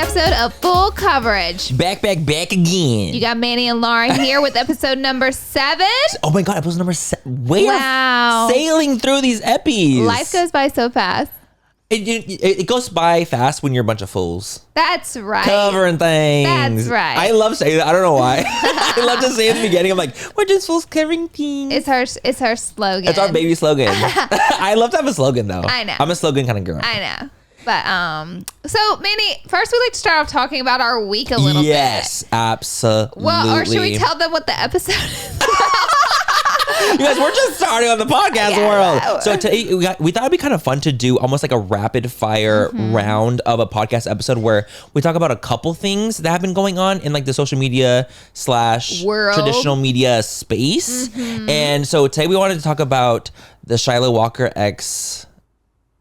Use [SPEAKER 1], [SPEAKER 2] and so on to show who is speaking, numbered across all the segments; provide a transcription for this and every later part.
[SPEAKER 1] episode of Full Coverage.
[SPEAKER 2] Back again.
[SPEAKER 1] You got Manny and Laura here with episode number 7.
[SPEAKER 2] Oh my God, episode number 7. We're sailing through these epis.
[SPEAKER 1] Life goes by so fast.
[SPEAKER 2] It goes by fast when you're a bunch of fools.
[SPEAKER 1] That's right.
[SPEAKER 2] Covering things.
[SPEAKER 1] That's right.
[SPEAKER 2] I love saying that. I don't know why. I love to say it in the beginning. I'm like, we're just fools covering things.
[SPEAKER 1] It's our slogan.
[SPEAKER 2] It's our baby slogan. I love to have a slogan though.
[SPEAKER 1] I know.
[SPEAKER 2] I'm a slogan kind of girl.
[SPEAKER 1] I know. But so Manny, first we like to start off talking about our week a little bit.
[SPEAKER 2] Yes, absolutely.
[SPEAKER 1] Well, or should we tell them what the episode is?
[SPEAKER 2] You guys, we're just starting on the podcast world. So today we thought it'd be kind of fun to do almost like a rapid fire round of a podcast episode where we talk about a couple things that have been going on in like the social media /
[SPEAKER 1] world,
[SPEAKER 2] traditional media space. And so today we wanted to talk about the Shyla Walker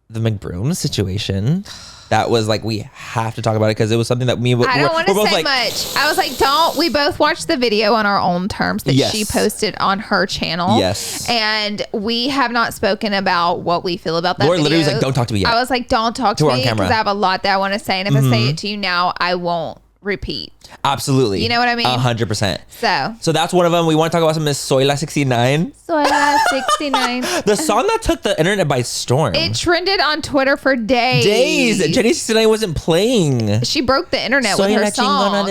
[SPEAKER 2] the Mcbrooms situation. That was like, we have to talk about it because it was something that I don't want to say
[SPEAKER 1] much. I was like, we both watched the video on our own terms that she posted on her channel.
[SPEAKER 2] Yes.
[SPEAKER 1] And we have not spoken about what we feel about that
[SPEAKER 2] Laura
[SPEAKER 1] video.
[SPEAKER 2] literally was like, don't talk to me yet.
[SPEAKER 1] I was like, don't talk to me because I have a lot that I want to say. And if I say it to you now, I won't repeat.
[SPEAKER 2] Absolutely.
[SPEAKER 1] You know what I mean?
[SPEAKER 2] 100%. So that's one of them. We want to talk about some Miss Shyla 69.
[SPEAKER 1] Shyla 69.
[SPEAKER 2] The song that took the internet by storm.
[SPEAKER 1] It trended on Twitter for days.
[SPEAKER 2] Jenny 69 wasn't playing.
[SPEAKER 1] She broke the internet with her song.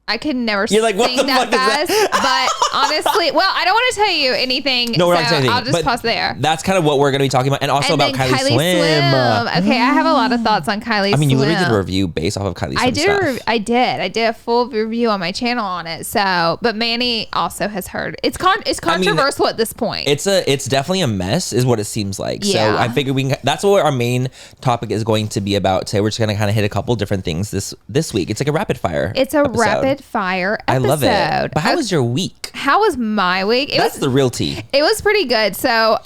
[SPEAKER 1] I could never sing that fast, but honestly, well, I don't want to tell you anything.
[SPEAKER 2] No, we're not saying anything.
[SPEAKER 1] I'll just pause there.
[SPEAKER 2] That's kind of what we're going to be talking about, and also about Kylie Swim.
[SPEAKER 1] Okay, I have a lot of thoughts on Kylie Swim.
[SPEAKER 2] I mean, you literally did a review based off of Kylie Swim stuff.
[SPEAKER 1] I did a full review on my channel on it. So, but Manny also has heard it's controversial at this point.
[SPEAKER 2] It's definitely a mess, is what it seems like.
[SPEAKER 1] Yeah.
[SPEAKER 2] So I figured that's what our main topic is going to be about today. We're just going to kind of hit a couple different things this week. It's like a rapid fire.
[SPEAKER 1] It's a rapid fire episode.
[SPEAKER 2] I love it. But how was your week?
[SPEAKER 1] How was my week?
[SPEAKER 2] That's the real tea.
[SPEAKER 1] It was pretty good. So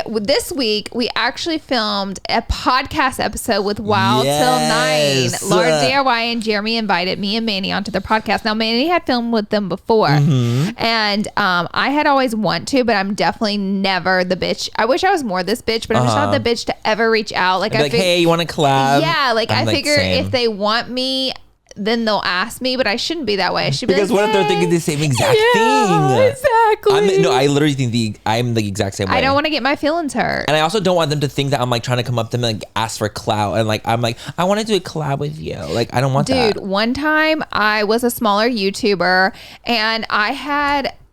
[SPEAKER 1] this week we actually filmed a podcast episode with Wild Till 9. Laura DIY and Jeremy invited me and Manny onto their podcast. Now Manny had filmed with them before, and I had always want to, but I'm definitely never the bitch. I wish I was more this bitch, but I'm just not the bitch to ever reach out. Like
[SPEAKER 2] hey, you want to collab?
[SPEAKER 1] Yeah, I figure if they want me, then they'll ask me, but I shouldn't be that way. I should be
[SPEAKER 2] because
[SPEAKER 1] like,
[SPEAKER 2] what if they're thinking the same exact thing?
[SPEAKER 1] Exactly.
[SPEAKER 2] I literally think I'm the exact same way.
[SPEAKER 1] I don't want to get my feelings hurt.
[SPEAKER 2] And I also don't want them to think that I'm like trying to come up to them and like ask for clout. And like, I'm like, I want to do a collab with you. Like, I don't want that.
[SPEAKER 1] Dude, one time I was a smaller YouTuber and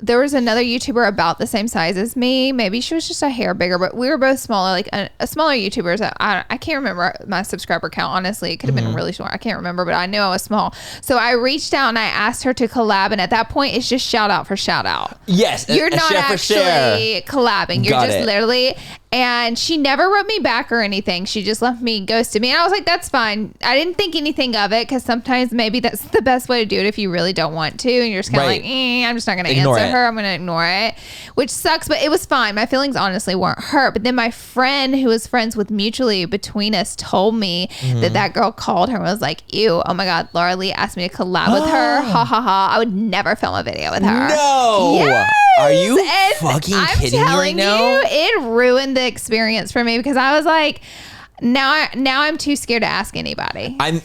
[SPEAKER 1] there was another YouTuber about the same size as me. Maybe she was just a hair bigger, but we were both smaller, like a smaller YouTubers. I can't remember my subscriber count. Honestly, it could have been really short. I can't remember, but I knew I was small. So I reached out and I asked her to collab. And at that point, it's just shout out for shout out.
[SPEAKER 2] Yes.
[SPEAKER 1] You're not actually collabing. You're just literally. And she never wrote me back or anything. She just left me, ghosted me. And I was like, that's fine. I didn't think anything of it because sometimes maybe that's the best way to do it if you really don't want to. And you're just kind of like, I'm just not going to answer her. I'm going to ignore it, which sucks, but it was fine. My feelings honestly weren't hurt. But then my friend who was friends with mutually between us told me that girl called her and was like, ew, oh my God, Laura Lee asked me to collab with her. Ha ha ha. I would never film a video with her.
[SPEAKER 2] No.
[SPEAKER 1] Yes.
[SPEAKER 2] Are you fucking kidding me right now?
[SPEAKER 1] It ruined the experience for me because I was like, now I'm too scared to ask anybody.
[SPEAKER 2] I'm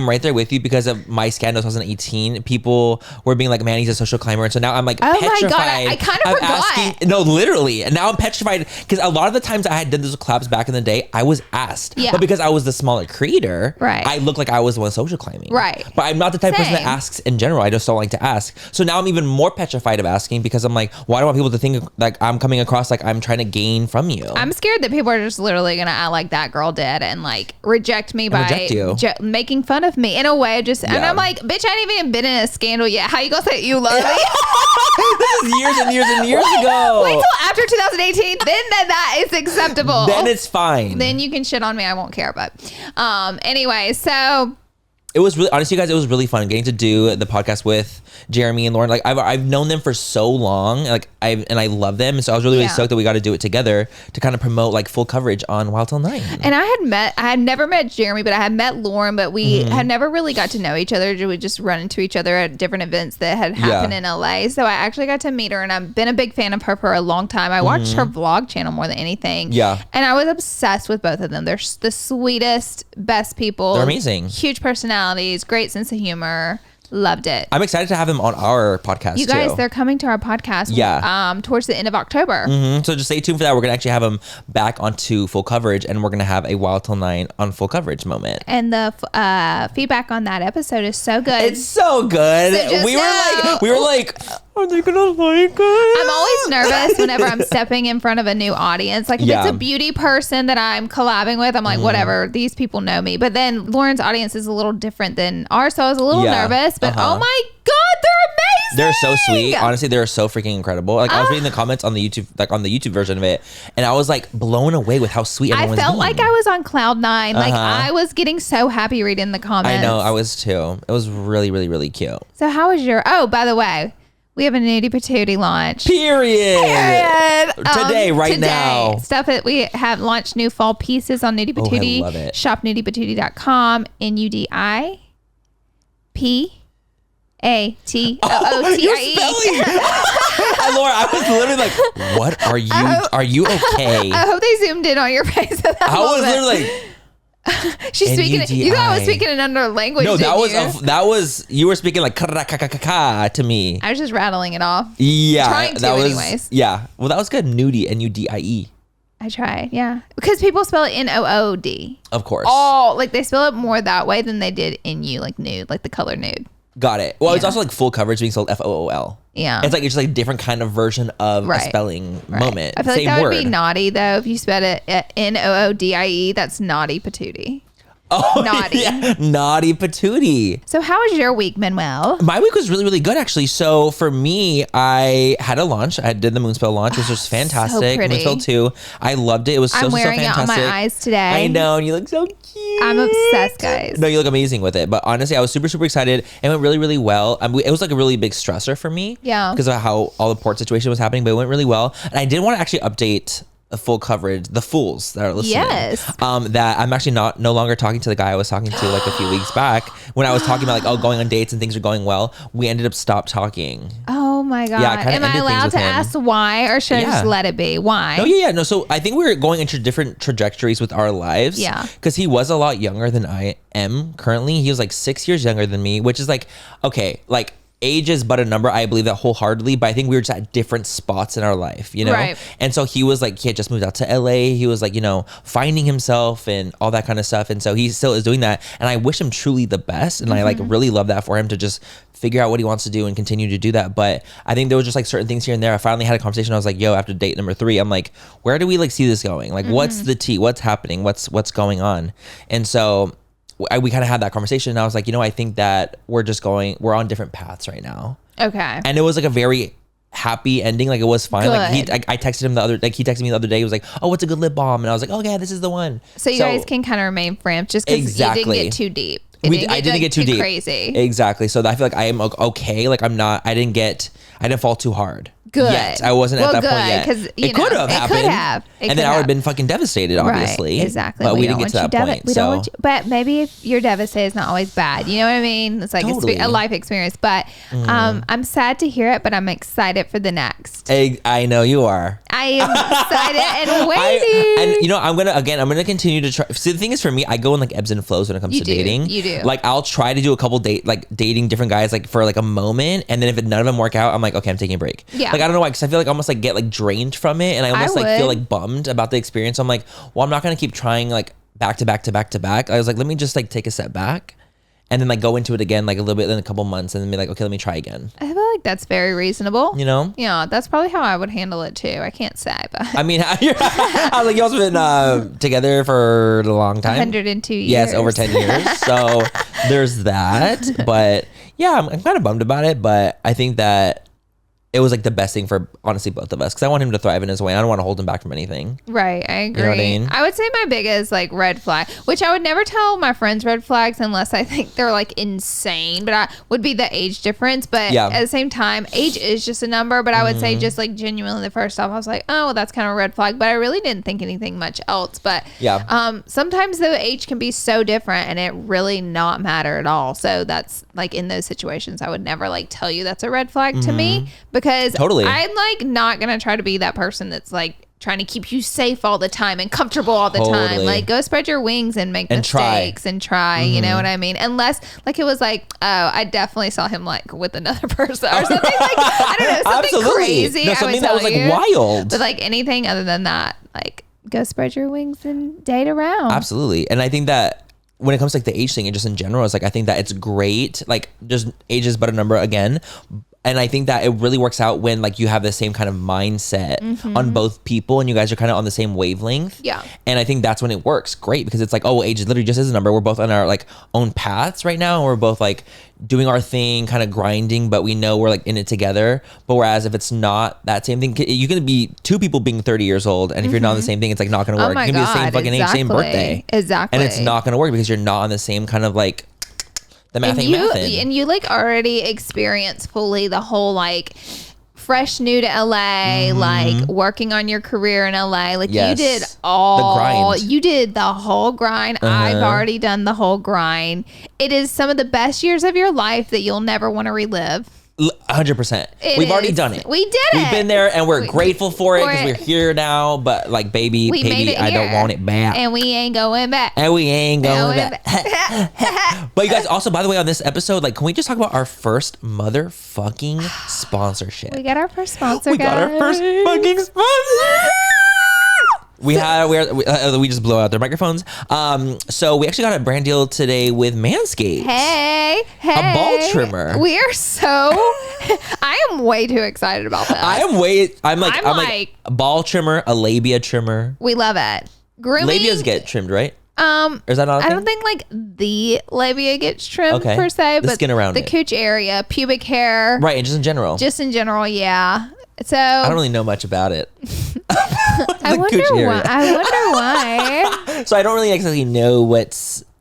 [SPEAKER 2] right there with you because of my scandal 2018. People were being like, Manny's a social climber. And so now I'm like petrified.
[SPEAKER 1] My God, I kind of forgot.
[SPEAKER 2] No, literally. And now I'm petrified because a lot of the times I had done those collabs back in the day, I was asked. Yeah. But because I was the smaller creator, I looked like I was the one social climbing.
[SPEAKER 1] Right.
[SPEAKER 2] But I'm not the type of person that asks in general. I just don't like to ask. So now I'm even more petrified of asking because I'm like, why do I want people to think like I'm coming across like I'm trying to gain from you?
[SPEAKER 1] I'm scared that people are just literally going to act like that girl did and like reject me by making fun of me in a way. And I'm like, bitch, I ain't even been in a scandal yet. How you gonna say you love me?
[SPEAKER 2] This is years and years and years ago.
[SPEAKER 1] Wait till after 2018, then that is acceptable.
[SPEAKER 2] Then it's fine.
[SPEAKER 1] Then you can shit on me. I won't care. But anyway, so
[SPEAKER 2] It was really, honestly, guys, it was really fun getting to do the podcast with Jeremy and Lauren. Like I've known them for so long, like I love them, and so I was really stoked that we got to do it together to kind of promote like full coverage on Wild Till 9.
[SPEAKER 1] And I had never met Jeremy, but I had met Lauren, but we had never really got to know each other. We just run into each other at different events that had happened in LA. So I actually got to meet her, and I've been a big fan of her for a long time. I watched her vlog channel more than anything.
[SPEAKER 2] Yeah,
[SPEAKER 1] and I was obsessed with both of them. They're the sweetest, best people.
[SPEAKER 2] They're amazing.
[SPEAKER 1] Huge personalities, great sense of humor. Loved it.
[SPEAKER 2] I'm excited to have them on our podcast.
[SPEAKER 1] You guys, they're coming to our podcast.
[SPEAKER 2] Yeah.
[SPEAKER 1] Towards the end of October.
[SPEAKER 2] So just stay tuned for that. We're gonna actually have them back onto full coverage, and we're gonna have a Wild Till 9 on full coverage moment.
[SPEAKER 1] And the feedback on that episode is so good.
[SPEAKER 2] It's so good.
[SPEAKER 1] So
[SPEAKER 2] we were like, are they gonna like it?
[SPEAKER 1] I'm always nervous whenever I'm stepping in front of a new audience. Like if it's a beauty person that I'm collabing with, I'm like, whatever, these people know me. But then Lauren's audience is a little different than ours, so I was a little nervous. But oh my God, they're amazing.
[SPEAKER 2] They're so sweet. Honestly, they're so freaking incredible. Like I was reading the comments on the YouTube, like on the YouTube version of it, and I was like blown away with how sweet everyone was.
[SPEAKER 1] I felt like I was on cloud 9. Like I was getting so happy reading the comments.
[SPEAKER 2] I know, I was too. It was really, really, really cute.
[SPEAKER 1] So how was your? Oh, by the way, we have a Nudie Patootie launch.
[SPEAKER 2] Period. Today, now.
[SPEAKER 1] Stuff that we have launched new fall pieces on Nudie Patootie.
[SPEAKER 2] I love it.
[SPEAKER 1] Shop nudiepatootie.com. NUDIEPATOOTIE.
[SPEAKER 2] Laura, I was literally like, what are you? Are you okay?
[SPEAKER 1] I hope they zoomed in on your face at that
[SPEAKER 2] I was
[SPEAKER 1] moment.
[SPEAKER 2] literally like,
[SPEAKER 1] she's speaking. You thought I was speaking in another language.
[SPEAKER 2] No, that was you were speaking like to me.
[SPEAKER 1] I was just rattling it off.
[SPEAKER 2] Yeah,
[SPEAKER 1] trying to, anyways.
[SPEAKER 2] Yeah, well, that was good. Nudie, NUDIE.
[SPEAKER 1] I tried, yeah, because people spell it NOOD.
[SPEAKER 2] Of course.
[SPEAKER 1] Oh, like they spell it more that way than they did NU, like nude, like the color nude.
[SPEAKER 2] Got it. Well, it's also like full coverage being sold FOOL.
[SPEAKER 1] Yeah.
[SPEAKER 2] It's like just like a different kind of version of a spelling moment.
[SPEAKER 1] I feel
[SPEAKER 2] Same
[SPEAKER 1] like that
[SPEAKER 2] word.
[SPEAKER 1] would be naughty though if you spelled it NOODIE. That's naughty patootie.
[SPEAKER 2] Oh,
[SPEAKER 1] naughty.
[SPEAKER 2] Yeah. Naughty Patootie.
[SPEAKER 1] So how was your week, Manuel?
[SPEAKER 2] My week was really, really good, actually. So for me, I had a launch. I did the Moonspell launch, which was fantastic.
[SPEAKER 1] So pretty.
[SPEAKER 2] Moonspell 2. I loved it. It was so fantastic.
[SPEAKER 1] I'm wearing it on my eyes today.
[SPEAKER 2] I know, and you look so cute.
[SPEAKER 1] I'm obsessed, guys.
[SPEAKER 2] No, you look amazing with it. But honestly, I was super, super excited. It went really, really well. It was like a really big stressor for me.
[SPEAKER 1] Yeah.
[SPEAKER 2] Because of how all the port situation was happening, but it went really well. And I did want to actually update a full coverage, the fools that are listening.
[SPEAKER 1] Yes.
[SPEAKER 2] That I'm actually no longer talking to the guy I was talking to like a few weeks back when I was talking about like, going on dates and things are going well. We ended up stopped talking.
[SPEAKER 1] Oh my God.
[SPEAKER 2] Yeah,
[SPEAKER 1] am I allowed to ask why, or should I just let it be? Why?
[SPEAKER 2] No, yeah. No, so I think we were going into different trajectories with our lives.
[SPEAKER 1] Yeah.
[SPEAKER 2] Because he was a lot younger than I am currently. He was like 6 years younger than me, which is like, okay, like age is but a number. I believe that wholeheartedly, but I think we were just at different spots in our life, you know?
[SPEAKER 1] Right.
[SPEAKER 2] And so he was like, he had just moved out to LA. He was like, finding himself and all that kind of stuff. And so he still is doing that. And I wish him truly the best. And I like really love that for him to just figure out what he wants to do and continue to do that. But I think there was just like certain things here and there. I finally had a conversation. I was like, yo, after date number 3, I'm like, where do we like see this going? Like, what's the tea? What's happening? What's going on? And so we kind of had that conversation, and I was like, I think that we're on different paths right now.
[SPEAKER 1] Okay.
[SPEAKER 2] And it was like a very happy ending. Like it was fine.
[SPEAKER 1] Good.
[SPEAKER 2] Like I texted him he texted me the other day. He was like, oh, what's a good lip balm? And I was like, oh yeah, this is the one.
[SPEAKER 1] So you guys can kind of remain friends just because you didn't get too deep.
[SPEAKER 2] I didn't get too deep.
[SPEAKER 1] Crazy.
[SPEAKER 2] Exactly. So I feel like I am okay. Like I didn't fall too hard.
[SPEAKER 1] Good.
[SPEAKER 2] Yet. I wasn't at that point yet.
[SPEAKER 1] Because
[SPEAKER 2] it could have happened. And then I would have been fucking devastated, obviously.
[SPEAKER 1] Right, exactly.
[SPEAKER 2] But we didn't get to that point.
[SPEAKER 1] But maybe if you're devastated, it's not always bad. You know what I mean? It's like a life experience. But I'm sad to hear it, but I'm excited for the next.
[SPEAKER 2] I know you are.
[SPEAKER 1] I am excited and waiting.
[SPEAKER 2] I'm gonna continue to try. See, the thing is, for me, I go in like ebbs and flows when it comes to dating.
[SPEAKER 1] You do.
[SPEAKER 2] Like I'll try to do a couple dating different guys like for like a moment, and then if none of them work out, I'm like, okay, I'm taking a break.
[SPEAKER 1] Yeah.
[SPEAKER 2] Like I don't know why, because I feel like I almost like get like drained from it, and I almost feel like bummed about the experience. So I'm like, well, I'm not gonna keep trying like back to back to back to back. I was like, let me just like take a step back, and then like go into it again like a little bit in a couple months, and then be like, okay, let me try again.
[SPEAKER 1] I feel like that's very reasonable.
[SPEAKER 2] Yeah,
[SPEAKER 1] that's probably how I would handle it too. I can't say, but
[SPEAKER 2] I mean, I was like, you also been together for a long time.
[SPEAKER 1] 102 years.
[SPEAKER 2] Yes, over 10 years. So there's that. But yeah, I'm kind of bummed about it. But I think that it was like the best thing for honestly both of us because I want him to thrive in his way. I don't want to hold him back from anything.
[SPEAKER 1] Right, I agree.
[SPEAKER 2] You know what I mean?
[SPEAKER 1] I would say my biggest like red flag, which I would never tell my friends red flags unless I think they're like insane, but would be the age difference. But at the same time, age is just a number. But I would say just like genuinely the first off, I was like, oh, well, that's kind of a red flag. But I really didn't think anything much else. But sometimes the age can be so different and it really not matter at all. So that's like in those situations, I would never like tell you that's a red flag to me. Because I'm like not gonna try to be that person that's like trying to keep you safe all the time and comfortable all the time. Like go spread your wings and make mistakes and try. You know what I mean? Unless like it was like, oh, I definitely saw him like with another person or something like I don't know, something crazy.
[SPEAKER 2] No, something that was like wild.
[SPEAKER 1] But like anything other than that, like go spread your wings and date around.
[SPEAKER 2] Absolutely. And I think that when it comes to like the age thing and just in general, it's like I think that it's great. Like just age is but a number again. And I think that it really works out when like you have the same kind of mindset on both people and you guys are kind of on the same wavelength. Yeah. And I think that's when it works great because it's like, oh, age is literally just is a number. We're both on our like own paths right now. And we're both like doing our thing, kind of grinding, but we know we're like in it together. But whereas if it's not that same thing, you can be two people being 30 years old. And if you're not on the same thing, it's like not going to work. You can be the same fucking age, same birthday.
[SPEAKER 1] Exactly.
[SPEAKER 2] And it's not going to work because you're not on the same kind of like the math ain't mathin'.
[SPEAKER 1] And you like already experience fully the whole like fresh new to LA, like working on your career in LA. Like you did all the grind. You did the whole grind. I've already done the whole grind. It is some of the best years of your life that you'll never want to relive.
[SPEAKER 2] 100%. We've already done it.
[SPEAKER 1] We did it.
[SPEAKER 2] We've been there and we're grateful for it because we're here now. But like, baby, I don't want it back.
[SPEAKER 1] And we ain't going back.
[SPEAKER 2] But you guys, also, by the way, on this episode, like, can we just talk about our first motherfucking sponsorship?
[SPEAKER 1] We got our first sponsor,
[SPEAKER 2] We got our first fucking sponsor. We just blow out their microphones. So we actually got a brand deal today with Manscaped.
[SPEAKER 1] Hey.
[SPEAKER 2] A ball trimmer.
[SPEAKER 1] We are so I am way too excited about this.
[SPEAKER 2] I'm like a ball trimmer, a labia trimmer.
[SPEAKER 1] We love it. Grooming.
[SPEAKER 2] Labias get trimmed, right? Or is that not a thing?
[SPEAKER 1] I don't think like the labia gets trimmed per se, but
[SPEAKER 2] skin around
[SPEAKER 1] the cooch area, pubic hair.
[SPEAKER 2] Right, and just in general.
[SPEAKER 1] yeah. So
[SPEAKER 2] I don't really know much about it.
[SPEAKER 1] I wonder why.
[SPEAKER 2] So I don't really exactly know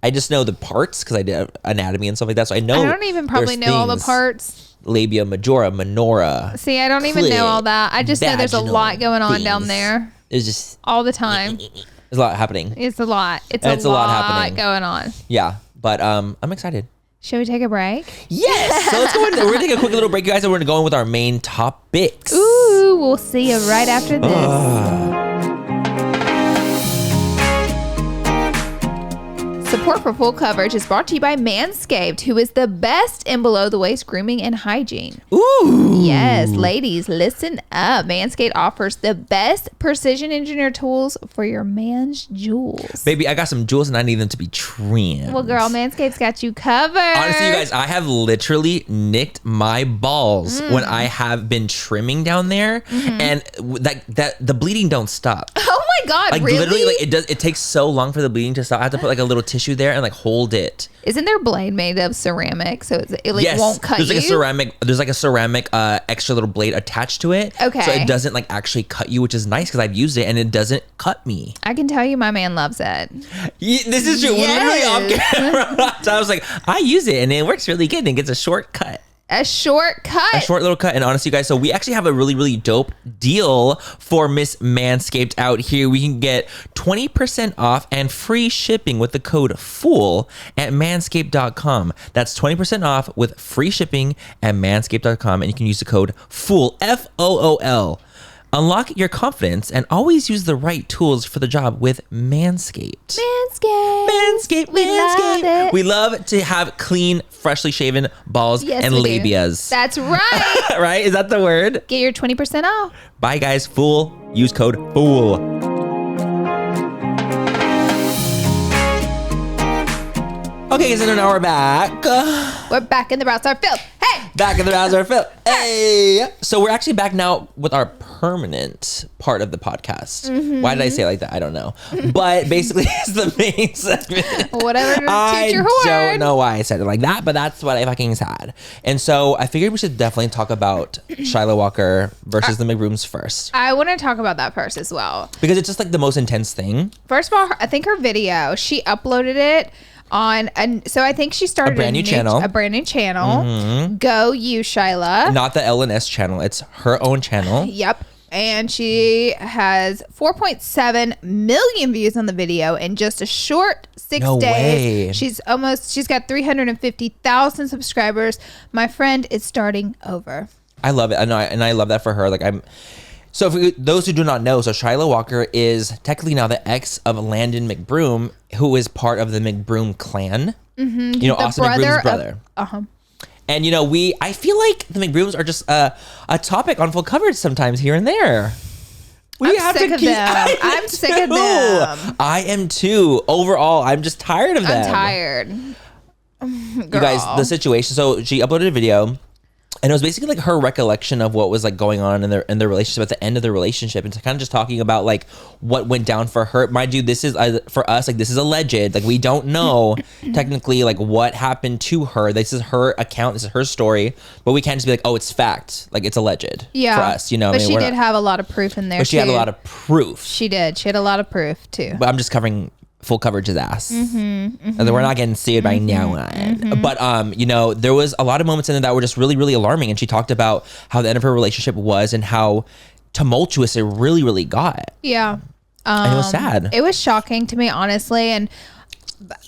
[SPEAKER 2] I just know the parts because I did anatomy and stuff like that. So I know.
[SPEAKER 1] I don't even probably know all the parparts.
[SPEAKER 2] Labia majora, minora.
[SPEAKER 1] See, I don't even know all that. I just know there's a lot going on down there.
[SPEAKER 2] It's just
[SPEAKER 1] all the time.
[SPEAKER 2] There's a lot happening.
[SPEAKER 1] It's a lot. It's a lot happening. Going on.
[SPEAKER 2] Yeah, but I'm excited.
[SPEAKER 1] Should we take a break?
[SPEAKER 2] Yes. So let's go. We're gonna take a quick little break, you guys, and we're gonna go in with our main topics.
[SPEAKER 1] Ooh, we'll see you right after this. Support for full coverage is brought to you by Manscaped, who is the best in below the waist grooming and hygiene.
[SPEAKER 2] Ooh.
[SPEAKER 1] Yes, ladies, listen up. Manscaped offers the best precision engineered tools for your man's jewels.
[SPEAKER 2] Baby, I got some jewels and I need them to be trimmed.
[SPEAKER 1] Well, girl, Manscaped's got you covered.
[SPEAKER 2] Honestly, you guys, I have literally nicked my balls when I have been trimming down there, and that the bleeding don't stop.
[SPEAKER 1] Oh my God,
[SPEAKER 2] like,
[SPEAKER 1] really?
[SPEAKER 2] Literally, like it takes so long for the bleeding to stop. I have to put like a little tissue there and like hold it.
[SPEAKER 1] Isn't their blade made of ceramic, so it like won't cut
[SPEAKER 2] you? There's like a ceramic extra little blade attached to it. Okay. So it doesn't like actually cut you, which is nice because I've used it and it doesn't cut me.
[SPEAKER 1] I can tell you my man loves it.
[SPEAKER 2] This is true. Yes. Literally off camera. So I was like, I use it and it works really good and it gets a short cut.
[SPEAKER 1] A short cut.
[SPEAKER 2] A short little cut. And honestly, you guys, so we actually have a really, really dope deal for Miss Manscaped out here. We can get 20% off and free shipping with the code FOOL at manscaped.com. That's 20% off with free shipping at manscaped.com. And you can use the code FOOL, FOOL. Unlock your confidence and always use the right tools for the job with Manscaped.
[SPEAKER 1] Manscaped.
[SPEAKER 2] We love to have clean, freshly shaven balls and labias.
[SPEAKER 1] That's right.
[SPEAKER 2] Right? Is that the word?
[SPEAKER 1] Get your 20% off.
[SPEAKER 2] Bye, guys. Fool. Use code FOOL. Okay, so now we're back.
[SPEAKER 1] We're back in the broadside field. Hey!
[SPEAKER 2] Back in the browser, Phil. Hey. So we're actually back now with our permanent part of the podcast. Why did I say it like that? I don't know. But basically, it's the main segment.
[SPEAKER 1] Whatever.
[SPEAKER 2] I don't know why I said it like that, but that's what I fucking said. And so I figured we should definitely talk about Shyla Walker versus the Mcbrooms first.
[SPEAKER 1] I want to talk about that first as well.
[SPEAKER 2] Because it's just like the most intense thing.
[SPEAKER 1] First of all, I think her video, she uploaded it on, so I think she started
[SPEAKER 2] a brand new channel.
[SPEAKER 1] Go you, Shyla.
[SPEAKER 2] Not the LNS channel. It's her own channel.
[SPEAKER 1] Yep. And she has 4.7 million views on the video in just a short 6 days.
[SPEAKER 2] Way.
[SPEAKER 1] She's got 350,000 subscribers. My friend is starting over.
[SPEAKER 2] I love it. I know, and I love that for her. Like So for those who do not know, so Shyla Walker is technically now the ex of Landon McBroom, who is part of the McBroom clan. You know, Austin McBroom's brother. And you know, I feel like the McBrooms are just a topic on full coverage sometimes here and there.
[SPEAKER 1] I'm sick of them. I'm sick of them.
[SPEAKER 2] I am too. Overall, I'm just tired of them.
[SPEAKER 1] I'm tired.
[SPEAKER 2] You guys, the situation. So she uploaded a video. And it was basically like her recollection of what was like going on in their relationship at the end of the relationship, and kind of just talking about like what went down for her. Mind you, this is for us, like this is alleged. Like we don't know technically like what happened to her. This is her account. This is her story. But we can't just be like, oh, it's fact. Like it's alleged for us, you know.
[SPEAKER 1] But she did have a lot of proof in there.
[SPEAKER 2] But she had a lot of proof.
[SPEAKER 1] She did. She had a lot of proof too.
[SPEAKER 2] But I'm just covering full coverage's ass. And we're not getting sued by now on. But you know, there was a lot of moments in there that were just really, really alarming. And she talked about how the end of her relationship was and how tumultuous it really, really got.
[SPEAKER 1] Yeah.
[SPEAKER 2] And it was sad.
[SPEAKER 1] It was shocking to me, honestly. And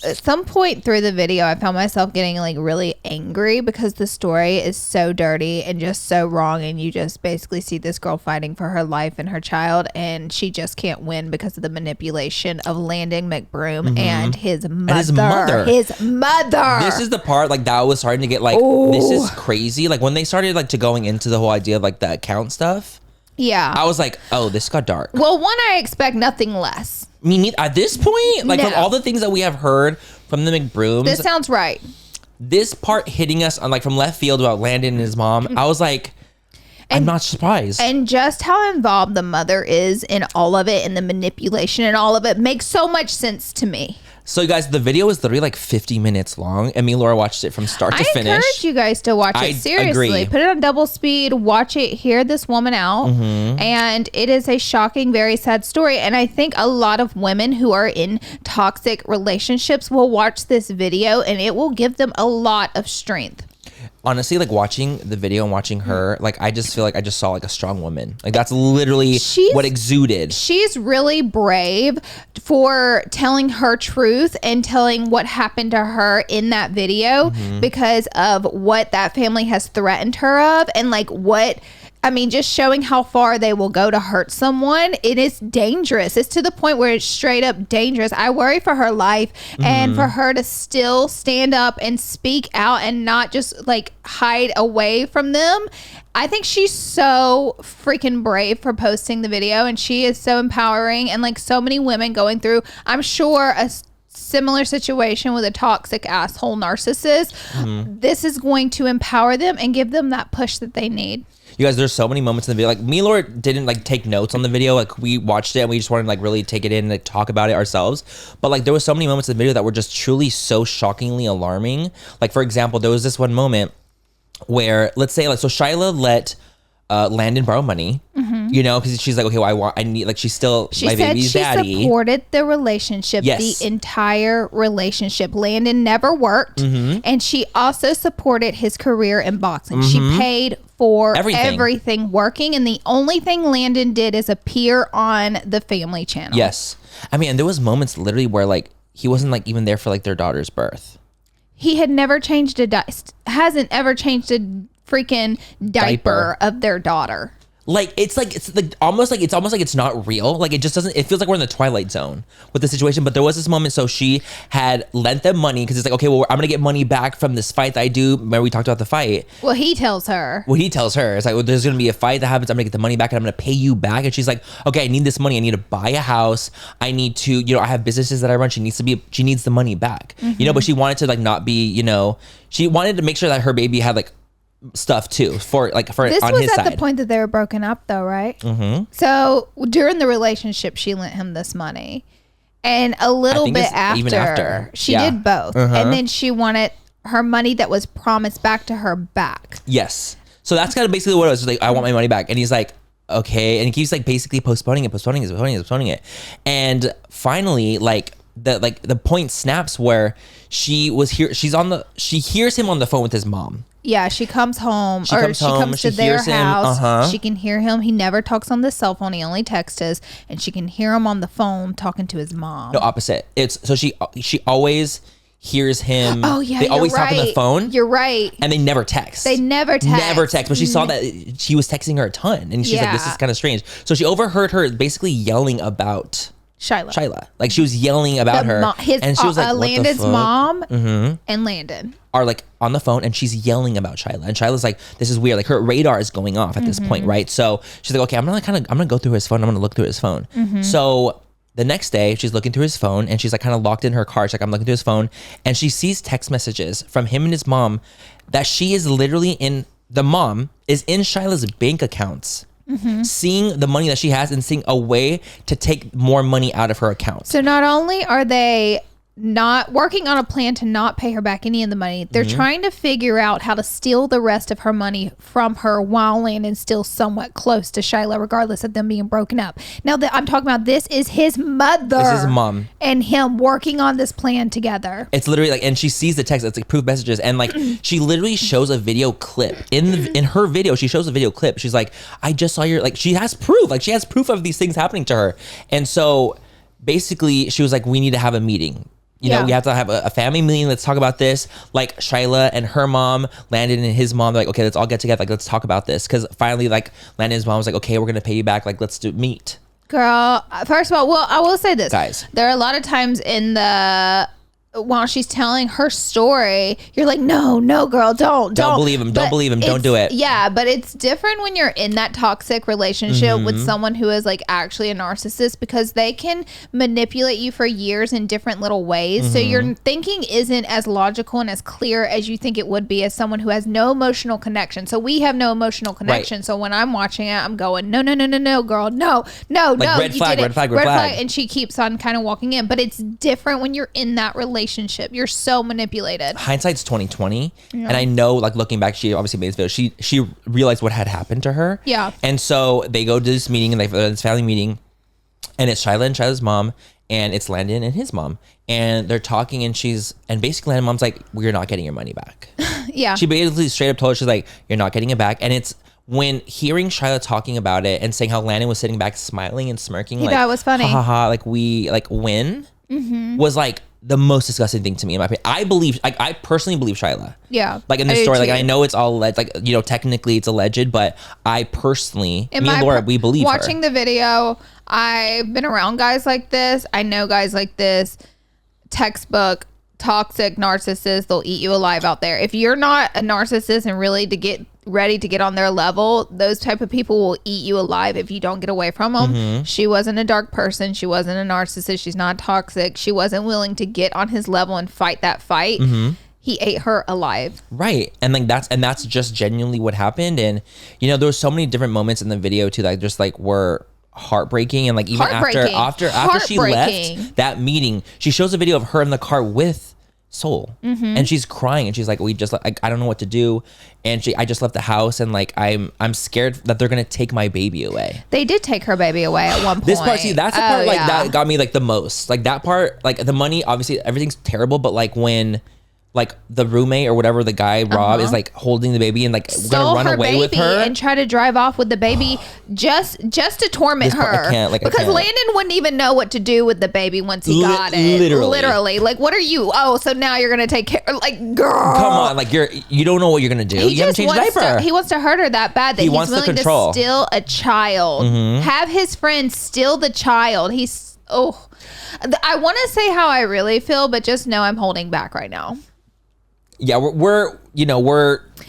[SPEAKER 1] at some point through the video, I found myself getting like really angry because the story is so dirty and just so wrong. And you just basically see this girl fighting for her life and her child, and she just can't win because of the manipulation of Landon McBroom and his mother. His mother.
[SPEAKER 2] This is the part like that was starting to get like, this is crazy. Like when they started like to going into the whole idea of like the account stuff.
[SPEAKER 1] Yeah.
[SPEAKER 2] I was like, oh, this got dark.
[SPEAKER 1] Well, one, I expect nothing less.
[SPEAKER 2] I mean, at this point, like from all the things that we have heard from the McBrooms,
[SPEAKER 1] this sounds right.
[SPEAKER 2] This part hitting us on like from left field about Landon and his mom, I was like, I'm not surprised.
[SPEAKER 1] And just how involved the mother is in all of it and the manipulation and all of it makes so much sense to me.
[SPEAKER 2] So you guys, the video is literally like 50 minutes long, and me and Laura watched it from start to finish.
[SPEAKER 1] I encourage you guys to watch it. Seriously.
[SPEAKER 2] Agree.
[SPEAKER 1] Put it on double speed, watch it, hear this woman out. And it is a shocking, very sad story. And I think a lot of women who are in toxic relationships will watch this video, and it will give them a lot of strength.
[SPEAKER 2] Honestly, like watching the video and watching her, like I just feel like I just saw like a strong woman. Like that's literally what exuded.
[SPEAKER 1] She's really brave for telling her truth and telling what happened to her in that video because of what that family has threatened her of, and like just showing how far they will go to hurt someone. It is dangerous. It's to the point where it's straight up dangerous. I worry for her life and for her to still stand up and speak out and not just like hide away from them. I think she's so freaking brave for posting the video, and she is so empowering, and like so many women going through, I'm sure, a similar situation with a toxic asshole narcissist. This is going to empower them and give them that push that they need.
[SPEAKER 2] You guys, there's so many moments in the video. Like me and Laura didn't like take notes on the video. Like we watched it and we just wanted to like really take it in and like, talk about it ourselves. But like there was so many moments in the video that were just truly so shockingly alarming. Like for example, there was this one moment where, let's say, like, so Shyla let Landon borrow money, you know, because she's like, okay, well, I need, like, she's still my baby's daddy.
[SPEAKER 1] She supported the relationship, the entire relationship. Landon never worked, and she also supported his career in boxing. She paid for everything working, and the only thing Landon did is appear on the family channel.
[SPEAKER 2] Yes. I mean, and there was moments literally where, like, he wasn't, like, even there for, like, their daughter's birth.
[SPEAKER 1] He had never changed hasn't ever changed a freaking diaper of their daughter.
[SPEAKER 2] Like it's almost like it's not real. Like it just doesn't. It feels like we're in the Twilight Zone with the situation. But there was this moment. So she had lent them money because it's like, okay, well, I'm gonna get money back from this fight that I do. Remember we talked about the fight.
[SPEAKER 1] Well, he tells her.
[SPEAKER 2] It's like, well, there's gonna be a fight that happens. I'm gonna get the money back and I'm gonna pay you back. And she's like, okay, I need this money. I need to buy a house. I need to, you know, I have businesses that I run. She needs the money back. You know, but she wanted to like not be, you know, she wanted to make sure that her baby had like stuff too for
[SPEAKER 1] this
[SPEAKER 2] on his
[SPEAKER 1] was at
[SPEAKER 2] side.
[SPEAKER 1] the point that they were broken up though, right? Mm-hmm. So during the relationship, she lent him this money, and a little bit after, she did both, and then she wanted her money that was promised back to her back.
[SPEAKER 2] Yes. So that's kind of basically what it was. Like, I want my money back, and he's like, okay, and he keeps like basically postponing it, and finally, like the point snaps where she hears him on the phone with his mom.
[SPEAKER 1] Yeah, she comes home, she comes to their house. She can hear him. He never talks on the cell phone. He only texts us, and she can hear him on the phone talking to his mom.
[SPEAKER 2] No, opposite. So she always hears him.
[SPEAKER 1] Oh yeah,
[SPEAKER 2] they always talk on the phone.
[SPEAKER 1] You're right.
[SPEAKER 2] And they never text. Never text. But she saw that he was texting her a ton, and she's like, "This is kind of strange." So she overheard her basically yelling about Shyla. Like she was yelling about her, and she was like,
[SPEAKER 1] Landon's mom and Landon
[SPEAKER 2] are like on the phone, and she's yelling about Shyla, and Shyla's like, "This is weird." Like her radar is going off at this point, right? So she's like, "Okay, I'm gonna go through his phone. I'm gonna look through his phone." So the next day, she's looking through his phone, and she's like kind of locked in her car. She's like, I'm looking through his phone, and she sees text messages from him and his mom that she is literally the mom is in Shyla's bank accounts, seeing the money that she has and seeing a way to take more money out of her account.
[SPEAKER 1] So not only are they not working on a plan to not pay her back any of the money, they're trying to figure out how to steal the rest of her money from her while Landon's still somewhat close to Shyla, regardless of them being broken up. Now that I'm talking about, this is his mother.
[SPEAKER 2] This is his mom.
[SPEAKER 1] And him working on this plan together.
[SPEAKER 2] It's literally like, and she sees the text, it's like proof messages, and like she literally shows a video clip in her video. She shows a video clip. She's like, I just saw your, like, she has proof. Like she has proof of these things happening to her. And so basically she was like, we need to have a meeting. You know, we have to have a family meeting. Let's talk about this. Like Shyla and her mom, Landon and his mom, they're like, okay, let's all get together. Like, let's talk about this. Because finally, like, Landon's mom was like, okay, we're going to pay you back. Like, let's meet.
[SPEAKER 1] Girl, first of all, well, I will say this.
[SPEAKER 2] Guys.
[SPEAKER 1] There are a lot of times while she's telling her story, you're like, no, girl, don't
[SPEAKER 2] believe him. Don't believe him. Don't do it.
[SPEAKER 1] Yeah, but it's different when you're in that toxic relationship with someone who is like actually a narcissist, because they can manipulate you for years in different little ways. So your thinking isn't as logical and as clear as you think it would be as someone who has no emotional connection. So we have no emotional connection. Right. So when I'm watching it, I'm going, no, girl, no, like
[SPEAKER 2] red flag.
[SPEAKER 1] And she keeps on kind of walking in, but it's different when you're in that relationship. You're so manipulated.
[SPEAKER 2] Hindsight's 20/20, and I know, like, looking back, she obviously made this video. She realized what had happened to her.
[SPEAKER 1] Yeah.
[SPEAKER 2] And so they go to this meeting, and this family meeting, and it's Shyla and Shyla's mom, and it's Landon and his mom, and they're talking, and basically Landon's mom's like, we're not getting your money back.
[SPEAKER 1] Yeah.
[SPEAKER 2] She basically straight up told her, she's like, you're not getting it back. And it's when hearing Shyla talking about it and saying how Landon was sitting back smiling and smirking,
[SPEAKER 1] he thought it was funny.
[SPEAKER 2] Ha ha ha, like we like win, was like the most disgusting thing to me in my opinion. I personally believe Shyla.
[SPEAKER 1] Yeah.
[SPEAKER 2] Like in this story, like I know it's all alleged, like, you know, technically it's alleged, but I personally, me and Laura, we believe her.
[SPEAKER 1] Watching the video, I've been around guys like this. I know guys like this. Textbook toxic narcissists, they'll eat you alive out there. If you're not a narcissist and really ready to get on their level, those type of people will eat you alive if you don't get away from them. She wasn't a dark person. She wasn't a narcissist. She's not toxic. She wasn't willing to get on his level and fight that fight. He ate her alive.
[SPEAKER 2] Right. And like that's just genuinely what happened. And you know, there was so many different moments in the video too that just like were heartbreaking. And like even after she left that meeting, she shows a video of her in the car with Soul, and she's crying, and she's like, I don't know what to do, and I just left the house, and like I'm scared that they're gonna take my baby away.
[SPEAKER 1] They did take her baby away at one point.
[SPEAKER 2] This part, see, that's the part that got me like the most. Like that part, like the money, obviously everything's terrible, but like when like the roommate or whatever, the guy Rob is like holding the baby and like gonna run away with her
[SPEAKER 1] and try to drive off with the baby just to torment her. Because Landon wouldn't even know what to do with the baby once he got it. Literally, like, what are you? Oh, so now you're gonna take care? Like, girl,
[SPEAKER 2] come on, like you don't know what you're gonna do. You haven't changed the diaper.
[SPEAKER 1] He wants to hurt her that bad that he's willing to steal a child, have his friend steal the child. I want to say how I really feel, but just know I'm holding back right now.
[SPEAKER 2] Yeah, we're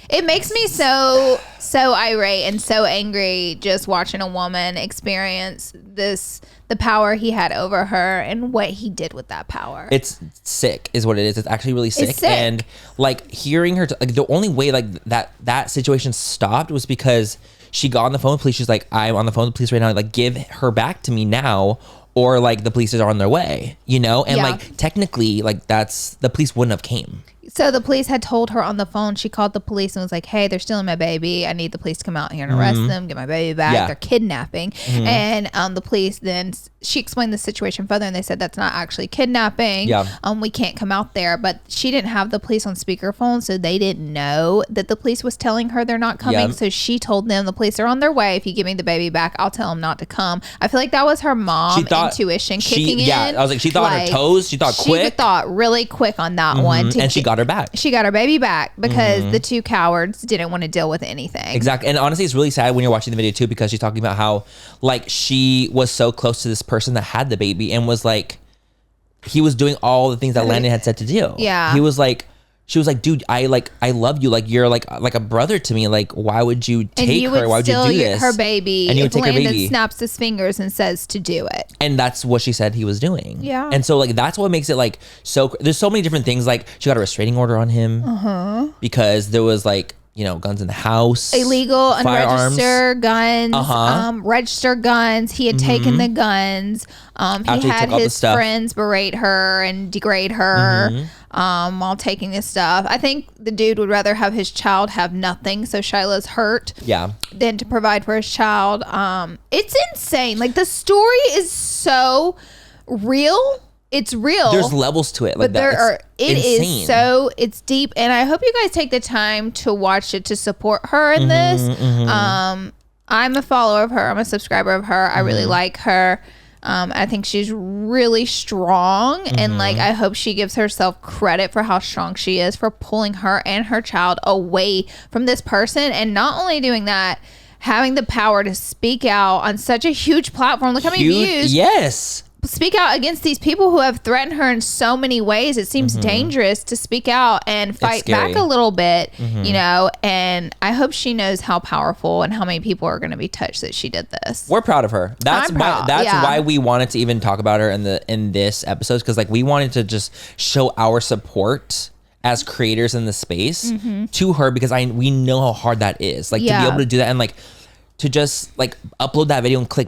[SPEAKER 1] it makes me so irate and so angry just watching a woman experience the power he had over her and what he did with that power.
[SPEAKER 2] It's sick is what it is. It's actually really sick.
[SPEAKER 1] It's sick.
[SPEAKER 2] And like hearing her, like the only way like that situation stopped was because she got on the phone with police. She's like, I'm on the phone with the police right now. Like, give her back to me now, or like the police are on their way, And like technically, like the police wouldn't have came.
[SPEAKER 1] So the police had told her on the phone, she called the police and was like, hey, they're stealing my baby. I need the police to come out here and arrest them, get my baby back.
[SPEAKER 2] Yeah.
[SPEAKER 1] They're kidnapping. And the police then, she explained the situation further and they said that's not actually kidnapping.
[SPEAKER 2] Yeah.
[SPEAKER 1] We can't come out there. But she didn't have the police on speakerphone, so they didn't know that the police was telling her they're not coming.
[SPEAKER 2] Yeah.
[SPEAKER 1] So she told them the police are on their way. If you give me the baby back, I'll tell them not to come. I feel like that was her mom intuition kicking in.
[SPEAKER 2] Yeah, I was like, she thought on her toes. She thought quick.
[SPEAKER 1] She thought really quick on that one.
[SPEAKER 2] And she got her back.
[SPEAKER 1] She got her baby back because the two cowards didn't want to deal with anything.
[SPEAKER 2] Exactly. And honestly, it's really sad when you're watching the video too, because she's talking about how like she was so close to this person that had the baby and was like, he was doing all the things that Landon had said to do.
[SPEAKER 1] Yeah.
[SPEAKER 2] He was like, she was like, dude, I love you. Like, you're like a brother to me. Like, why would you take her? Why would you do this?
[SPEAKER 1] Her baby.
[SPEAKER 2] And you would take
[SPEAKER 1] Landon
[SPEAKER 2] her baby.
[SPEAKER 1] Snaps his fingers and says to do it.
[SPEAKER 2] And that's what she said he was doing.
[SPEAKER 1] Yeah.
[SPEAKER 2] And so like, that's what makes it like, so there's so many different things. Like she got a restraining order on him because there was like, guns in the house.
[SPEAKER 1] Illegal,
[SPEAKER 2] firearms.
[SPEAKER 1] unregistered guns, registered guns. He had taken the guns. He had his friends berate her and degrade her while taking this stuff. I think the dude would rather have his child have nothing, so Shyla's hurt, than to provide for his child. It's insane. Like, the story is so real. It's real.
[SPEAKER 2] There's levels to it. Like,
[SPEAKER 1] but it's deep. And I hope you guys take the time to watch it to support her in this. I'm a follower of her. I'm a subscriber of her. I really like her. I think she's really strong. And like, I hope she gives herself credit for how strong she is for pulling her and her child away from this person. And not only doing that, having the power to speak out on such a huge platform. Look how many views.
[SPEAKER 2] Yes.
[SPEAKER 1] Speak out against these people who have threatened her in so many ways. It seems dangerous to speak out and fight back a little bit, and I hope she knows how powerful and how many people are going to be touched that she did this.
[SPEAKER 2] We're proud of her. That's why we wanted to even talk about her in this episode, because like we wanted to just show our support as creators in the space to her, because we know how hard that is. Like to be able to do that and like to just like upload that video and click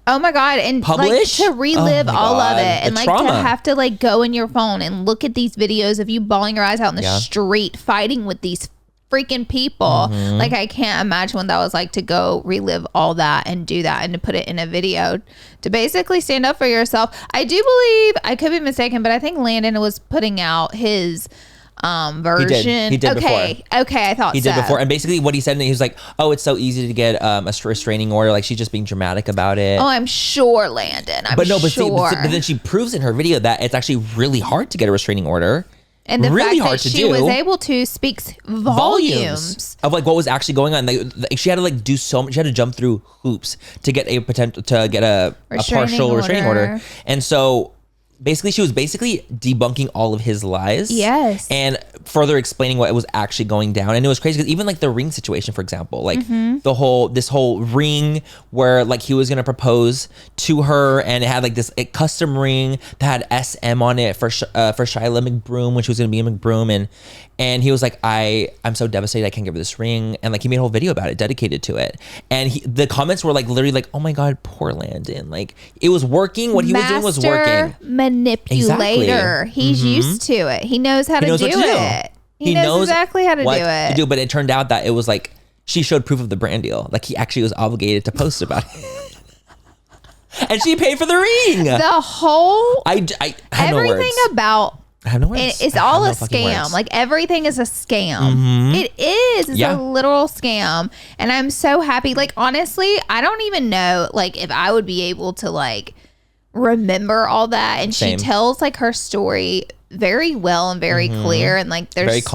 [SPEAKER 1] oh my God. And
[SPEAKER 2] publish?
[SPEAKER 1] Like to relive all of it. And like
[SPEAKER 2] trauma.
[SPEAKER 1] To have to like go in your phone and look at these videos of you bawling your eyes out in the street, fighting with these freaking people. Like, I can't imagine what that was like to go relive all that and do that and to put it in a video to basically stand up for yourself. I do believe, I could be mistaken, but I think Landon was putting out his version.
[SPEAKER 2] He did before.
[SPEAKER 1] Okay, I thought
[SPEAKER 2] he did before. And basically what he said, he was like, oh, it's so easy to get a restraining order. Like, she's just being dramatic about it.
[SPEAKER 1] Oh, I'm sure, Landon.
[SPEAKER 2] But then she proves in her video that it's actually really hard to get a restraining order.
[SPEAKER 1] And the really fact that she was able to speaks volumes
[SPEAKER 2] of like what was actually going on. Like, she had to like do so much. She had to jump through hoops to get a partial restraining order. And so basically, she was debunking all of his lies.
[SPEAKER 1] Yes.
[SPEAKER 2] And further explaining what was actually going down. And it was crazy because even like the ring situation, for example, like this whole ring where like he was going to propose to her, and it had like this custom ring that had SM on it for Shyla McBroom when she was going to be a McBroom. And he was like, I'm so devastated I can't give her this ring. And like he made a whole video about it, dedicated to it. And the comments were like literally like, oh my God, poor Landon. Like, it was working. What he was doing was working.
[SPEAKER 1] Manipulator. Exactly. He's used to it. He knows how to do it. He knows exactly how to do it.
[SPEAKER 2] But it turned out that it was like, she showed proof of the brand deal. Like, he actually was obligated to post about it. And she paid for the ring.
[SPEAKER 1] The whole
[SPEAKER 2] I have no words.
[SPEAKER 1] Everything about
[SPEAKER 2] I have no words.
[SPEAKER 1] It's all a scam. Like, everything is a scam. It is. It's a literal scam. And I'm so happy. Like, honestly, I don't even know like if I would be able to like remember all that. And she tells like her story very well and very clear, and like there's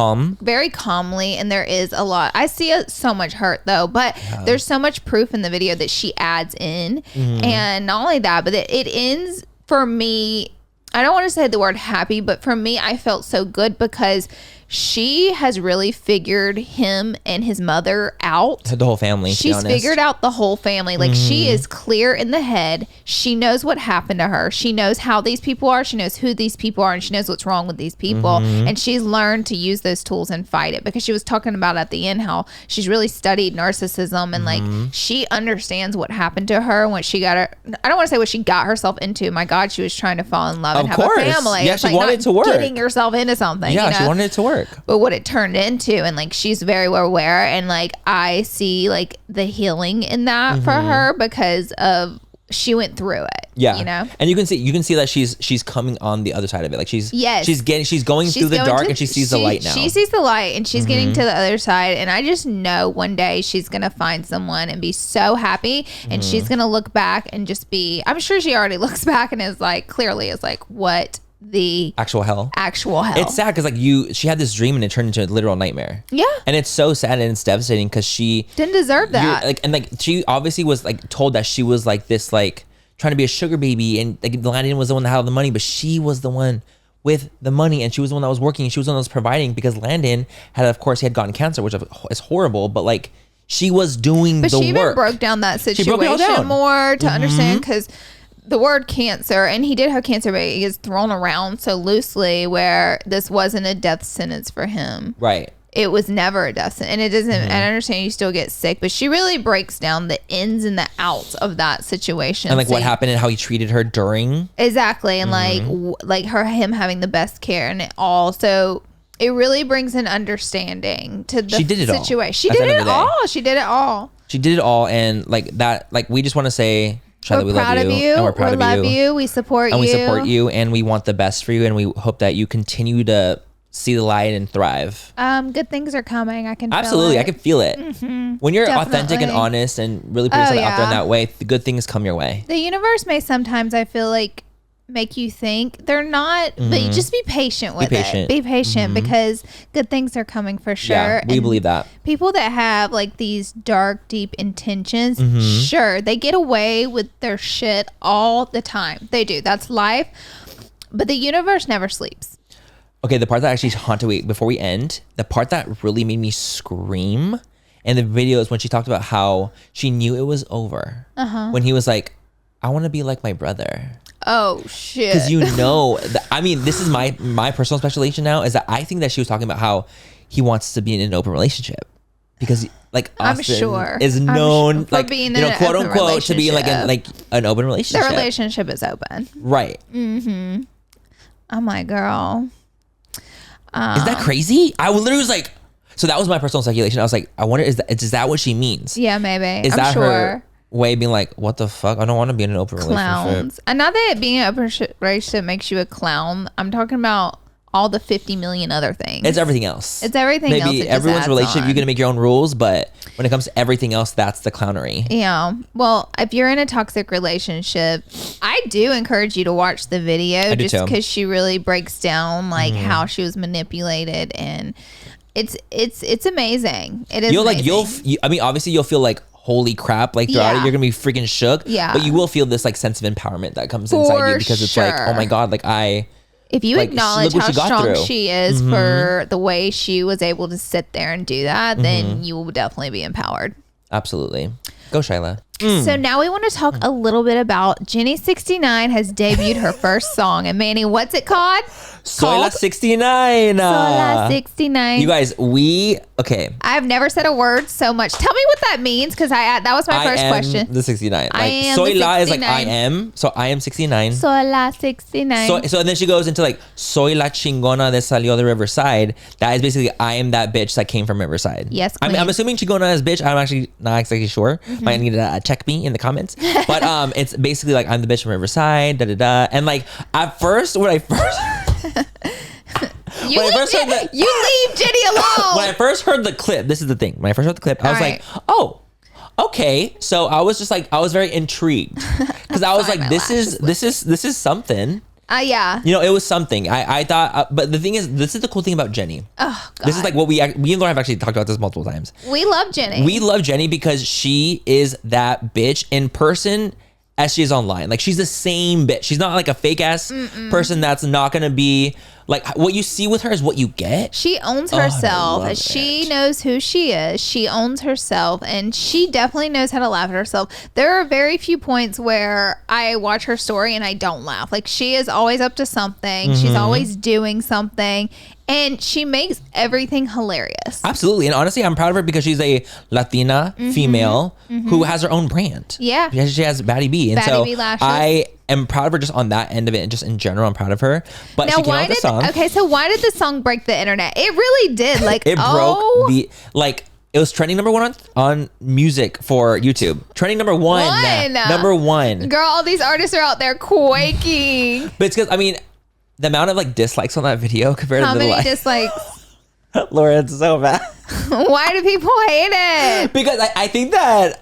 [SPEAKER 1] very calmly, and there is a lot. I see so much hurt though, but there's so much proof in the video that she adds in. And not only that, but it ends for me, I don't want to say the word happy, but for me, I felt so good because she has really figured him and his mother out.
[SPEAKER 2] The whole family.
[SPEAKER 1] She's figured out the whole family. Like she is clear in the head. She knows what happened to her. She knows how these people are. She knows who these people are, and she knows what's wrong with these people. And she's learned to use those tools and fight it, because she was talking about at the end how she's really studied narcissism, and like she understands what happened to her when she got her. I don't want to say what she got herself into. My God, she was trying to fall in love and have a family.
[SPEAKER 2] Yeah, she wanted it to work.
[SPEAKER 1] Getting yourself into something.
[SPEAKER 2] Yeah, she wanted it to work.
[SPEAKER 1] But what it turned into, and like she's very well aware, and like I see like the healing in that for her, because of she went through it.
[SPEAKER 2] Yeah,
[SPEAKER 1] you know,
[SPEAKER 2] and you can see that she's coming on the other side of it. Like she's going through the dark, and she sees the light now.
[SPEAKER 1] She sees the light, and she's getting to the other side. And I just know one day she's gonna find someone and be so happy, and she's gonna look back and just be. I'm sure she already looks back and is like, clearly is like, what the
[SPEAKER 2] actual hell.
[SPEAKER 1] It's
[SPEAKER 2] sad because like she had this dream and it turned into a literal nightmare.
[SPEAKER 1] Yeah, and
[SPEAKER 2] it's so sad and it's devastating because she
[SPEAKER 1] didn't deserve that.
[SPEAKER 2] Like she obviously was like told that she was like this like trying to be a sugar baby, and like Landon was the one that had all the money, but she was the one with the money, and she was the one that was working, and she was the one that was providing, because Landon he had gotten cancer, which is horrible, but like she was doing the work. But she even
[SPEAKER 1] broke down that situation more to understand, because the word cancer, and he did have cancer, but it is thrown around so loosely, where this wasn't a death sentence for him.
[SPEAKER 2] Right.
[SPEAKER 1] It was never a death sentence. And it doesn't, I understand you still get sick, but she really breaks down the ins and the outs of that situation.
[SPEAKER 2] And like what happened and how he treated her during.
[SPEAKER 1] Exactly. And like him having the best care and it all. So it really brings an understanding to the situation. She did it all. She did it all. She did it all.
[SPEAKER 2] And like that, like we just want to say, Shyla,
[SPEAKER 1] we're proud of you.
[SPEAKER 2] And we're proud of you.
[SPEAKER 1] We support you.
[SPEAKER 2] And we support you, and we want the best for you, and we hope that you continue to see the light and thrive.
[SPEAKER 1] Good things are coming. I can
[SPEAKER 2] absolutely
[SPEAKER 1] feel it.
[SPEAKER 2] I can feel it. When you're authentic and honest and really putting something out there in that way, the good things come your way.
[SPEAKER 1] The universe may sometimes, I feel like, make you think they're not, but you just be patient with it. Be patient because good things are coming for sure.
[SPEAKER 2] Yeah, we believe that.
[SPEAKER 1] People that have like these dark, deep intentions, sure, they get away with their shit all the time. They do. That's life. But the universe never sleeps.
[SPEAKER 2] Okay, the part that actually haunted me before we end, the part that really made me scream in the video is when she talked about how she knew it was over. When he was like, I want to be like my brother.
[SPEAKER 1] Oh shit.
[SPEAKER 2] Because I mean, this is my personal speculation now, is that I think that she was talking about how he wants to be in an open relationship. Because like Austin is known like being quote unquote to be like an open relationship.
[SPEAKER 1] The relationship is open.
[SPEAKER 2] Right.
[SPEAKER 1] I'm like, girl.
[SPEAKER 2] Is that crazy? I literally was like, so that was my personal speculation. I was like, I wonder, is that what she means?
[SPEAKER 1] Yeah, maybe.
[SPEAKER 2] Is that her way of being like, what the fuck? I don't want to be in an open relationship.
[SPEAKER 1] And not that being in an open relationship makes you a clown. I'm talking about all the 50 million other things.
[SPEAKER 2] It's everything else.
[SPEAKER 1] It's everything else.
[SPEAKER 2] Maybe everyone's relationship, you're going to make your own rules, but when it comes to everything else, that's the clownery.
[SPEAKER 1] Yeah. Well, if you're in a toxic relationship, I do encourage you to watch the video just because she really breaks down like how she was manipulated, and it's amazing. It is amazing.
[SPEAKER 2] I mean, obviously you'll feel like, holy crap, like throughout it, you're gonna be freaking shook.
[SPEAKER 1] Yeah.
[SPEAKER 2] But you will feel this like sense of empowerment that comes inside you, because it's like, oh my God, like
[SPEAKER 1] if you acknowledge how strong she is for the way she was able to sit there and do that, then you will definitely be empowered.
[SPEAKER 2] Absolutely. Go Shyla.
[SPEAKER 1] So now we want to talk a little bit about Jenny69 has debuted her first song. And Manny, what's it called?
[SPEAKER 2] Shyla 69.
[SPEAKER 1] Shyla 69.
[SPEAKER 2] You guys, okay.
[SPEAKER 1] I've never said a word so much. Tell me what that means, because that was my first question.
[SPEAKER 2] The 69. Like,
[SPEAKER 1] I am
[SPEAKER 2] Shyla is like I am. So I am 69.
[SPEAKER 1] Shyla 69.
[SPEAKER 2] So and then she goes into like Soy la chingona de salió de Riverside. That is basically I am that bitch that came from Riverside.
[SPEAKER 1] Yes,
[SPEAKER 2] I'm assuming chingona is bitch. I'm actually not exactly sure. Might need to check me in the comments. But it's basically like I'm the bitch from Riverside. Da da da. And like at first, you leave
[SPEAKER 1] Jenny alone.
[SPEAKER 2] When I first heard the clip, this is the thing. When I first heard the clip, I was like, oh, okay. So I was just like, I was very intrigued, because I was like, this is something.
[SPEAKER 1] Yeah.
[SPEAKER 2] It was something. I thought, but the thing is, this is the cool thing about Jenny.
[SPEAKER 1] Oh, God.
[SPEAKER 2] This is like what we and Laura have actually talked about this multiple times.
[SPEAKER 1] We love Jenny.
[SPEAKER 2] We love Jenny because she is that bitch in person as she is online. Like, she's the same bitch. She's not like a fake ass person that's not going to be Like what you see with her is what you get.
[SPEAKER 1] She owns herself. She knows who she is. She owns herself, and she definitely knows how to laugh at herself. There are very few points where I watch her story and I don't laugh. Like she is always up to something. She's always doing something. And she makes everything hilarious.
[SPEAKER 2] Absolutely. And honestly, I'm proud of her because she's a Latina female who has her own brand.
[SPEAKER 1] Yeah.
[SPEAKER 2] She has Batty B. And
[SPEAKER 1] Batty B lashes.
[SPEAKER 2] I am proud of her just on that end of it. And just in general, I'm proud of her. But
[SPEAKER 1] now,
[SPEAKER 2] she came out with the song.
[SPEAKER 1] Okay, so why did the song break the internet? It really did. Like,
[SPEAKER 2] it broke the... Like... It was trending number one on music for YouTube. Trending number one. Number one.
[SPEAKER 1] Girl, all these artists are out there quaking.
[SPEAKER 2] But it's because, I mean... The amount of like dislikes on that video compared to the
[SPEAKER 1] How many dislikes?
[SPEAKER 2] Laura, it's so bad.
[SPEAKER 1] Why do people hate it?
[SPEAKER 2] Because I think that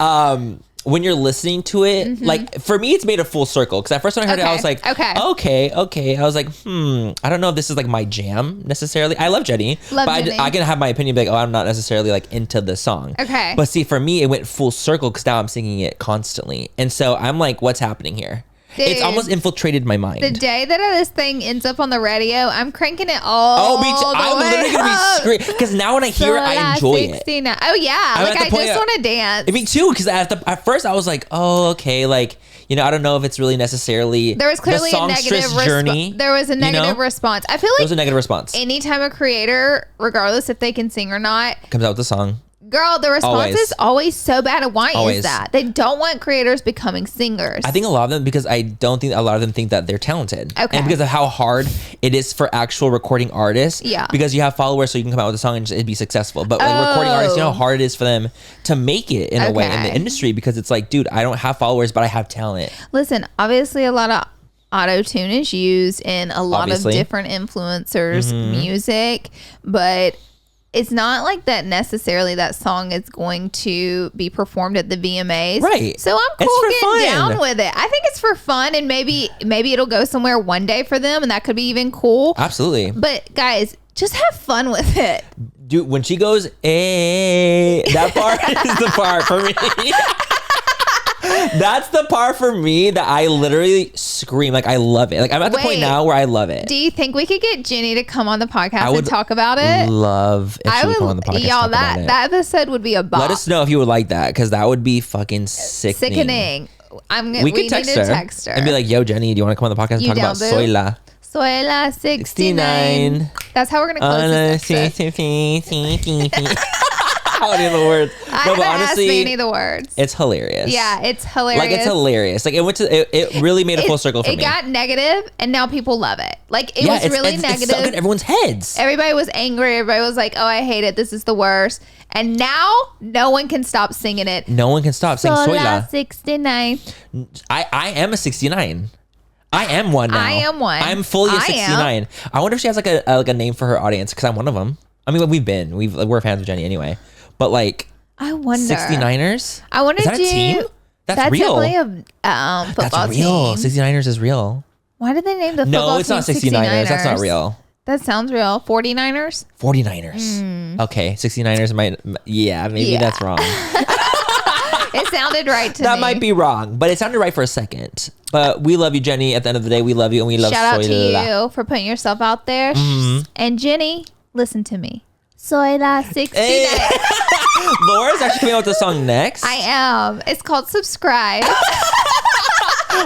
[SPEAKER 2] when you're listening to it, like for me, it's made a full circle. Because at first when I heard it, I was like, okay. I was like, I don't know if this is like my jam necessarily. I love Jenny, but I can have my opinion, be like, oh, I'm not necessarily like into the song.
[SPEAKER 1] Okay.
[SPEAKER 2] But see, for me, it went full circle because now I'm singing it constantly. And so I'm like, what's happening here? Dude, it's almost infiltrated my mind.
[SPEAKER 1] The day that this thing ends up on the radio, I'm cranking it all.
[SPEAKER 2] Oh, me too. I'm literally gonna be screaming because now when I hear it, I enjoy it.
[SPEAKER 1] Oh yeah, like I just want to dance.
[SPEAKER 2] Me too. Because at first I was like, oh okay, like I don't know if it's really necessarily.
[SPEAKER 1] There was clearly a negative journey. There was a negative response. I feel like
[SPEAKER 2] there was a negative response.
[SPEAKER 1] Anytime a creator, regardless if they can sing or not,
[SPEAKER 2] comes out with a song.
[SPEAKER 1] Girl, the response is always so bad. And why is that? They don't want creators becoming singers.
[SPEAKER 2] I think a lot of them, because I don't think a lot of them think that they're talented.
[SPEAKER 1] Okay.
[SPEAKER 2] And because of how hard it is for actual recording artists.
[SPEAKER 1] Yeah.
[SPEAKER 2] Because you have followers, so you can come out with a song and it'd be successful. But like recording artists, you know how hard it is for them to make it in a way in the industry, because it's like, dude, I don't have followers, but I have talent.
[SPEAKER 1] Listen, obviously a lot of auto-tune is used in a lot of different influencers' music, but it's not like that necessarily that song is going to be performed at the VMAs.
[SPEAKER 2] Right.
[SPEAKER 1] So I'm cool getting down with it. I think it's for fun, and maybe it'll go somewhere one day for them, and that could be even cool.
[SPEAKER 2] Absolutely.
[SPEAKER 1] But guys, just have fun with it.
[SPEAKER 2] Dude, when she goes, hey, that part is the part for me. That's the part for me that I literally scream. Like, I love it. Like, I'm at the point now where I love it.
[SPEAKER 1] Do you think we could get Jenny to come on the podcast and talk about it?
[SPEAKER 2] Love if she would come on the podcast.
[SPEAKER 1] Y'all, that episode would be a bop.
[SPEAKER 2] Let us know if you would like that, because that would be fucking sickening.
[SPEAKER 1] We could text her
[SPEAKER 2] and be like, yo, Jenny, do you want to come on the podcast and talk about Shyla?
[SPEAKER 1] Shyla 69. That's how we're going to close this episode.
[SPEAKER 2] How many of the words?
[SPEAKER 1] I haven't asked Manny the words.
[SPEAKER 2] It's hilarious.
[SPEAKER 1] Yeah, it's hilarious.
[SPEAKER 2] Like, it's hilarious. Like, it really made a full circle for me.
[SPEAKER 1] It got negative, and now people love it. Like, it was really negative. It's stuck in
[SPEAKER 2] everyone's heads.
[SPEAKER 1] Everybody was angry. Everybody was like, oh, I hate it. This is the worst. And now, no one can stop singing it.
[SPEAKER 2] No one can stop singing Shyla.
[SPEAKER 1] 69.
[SPEAKER 2] I am a 69. I am one now.
[SPEAKER 1] I am one.
[SPEAKER 2] I'm fully a 69. I wonder if she has like a name for her audience, because I'm one of them. I mean, we're fans of Jenny anyway. But like,
[SPEAKER 1] I wonder
[SPEAKER 2] 69ers.
[SPEAKER 1] I wonder,
[SPEAKER 2] is that a team? That's real.
[SPEAKER 1] Definitely a football
[SPEAKER 2] That's real.
[SPEAKER 1] team.
[SPEAKER 2] 69ers is real.
[SPEAKER 1] Why did they name the football team?
[SPEAKER 2] No, it's not 69ers. That's not real.
[SPEAKER 1] That sounds real. 49ers.
[SPEAKER 2] 49ers. Okay, 69ers might. Yeah, maybe that's wrong.
[SPEAKER 1] It sounded right to me.
[SPEAKER 2] That might be wrong, but it sounded right for a second. But we love you, Jenny. At the end of the day, we love you, and we love
[SPEAKER 1] Shout out to you for putting yourself out there. And Jenny, listen to me. Shyla 69.
[SPEAKER 2] Hey. Laura's actually coming out with the song next.
[SPEAKER 1] I am. It's called Subscribe.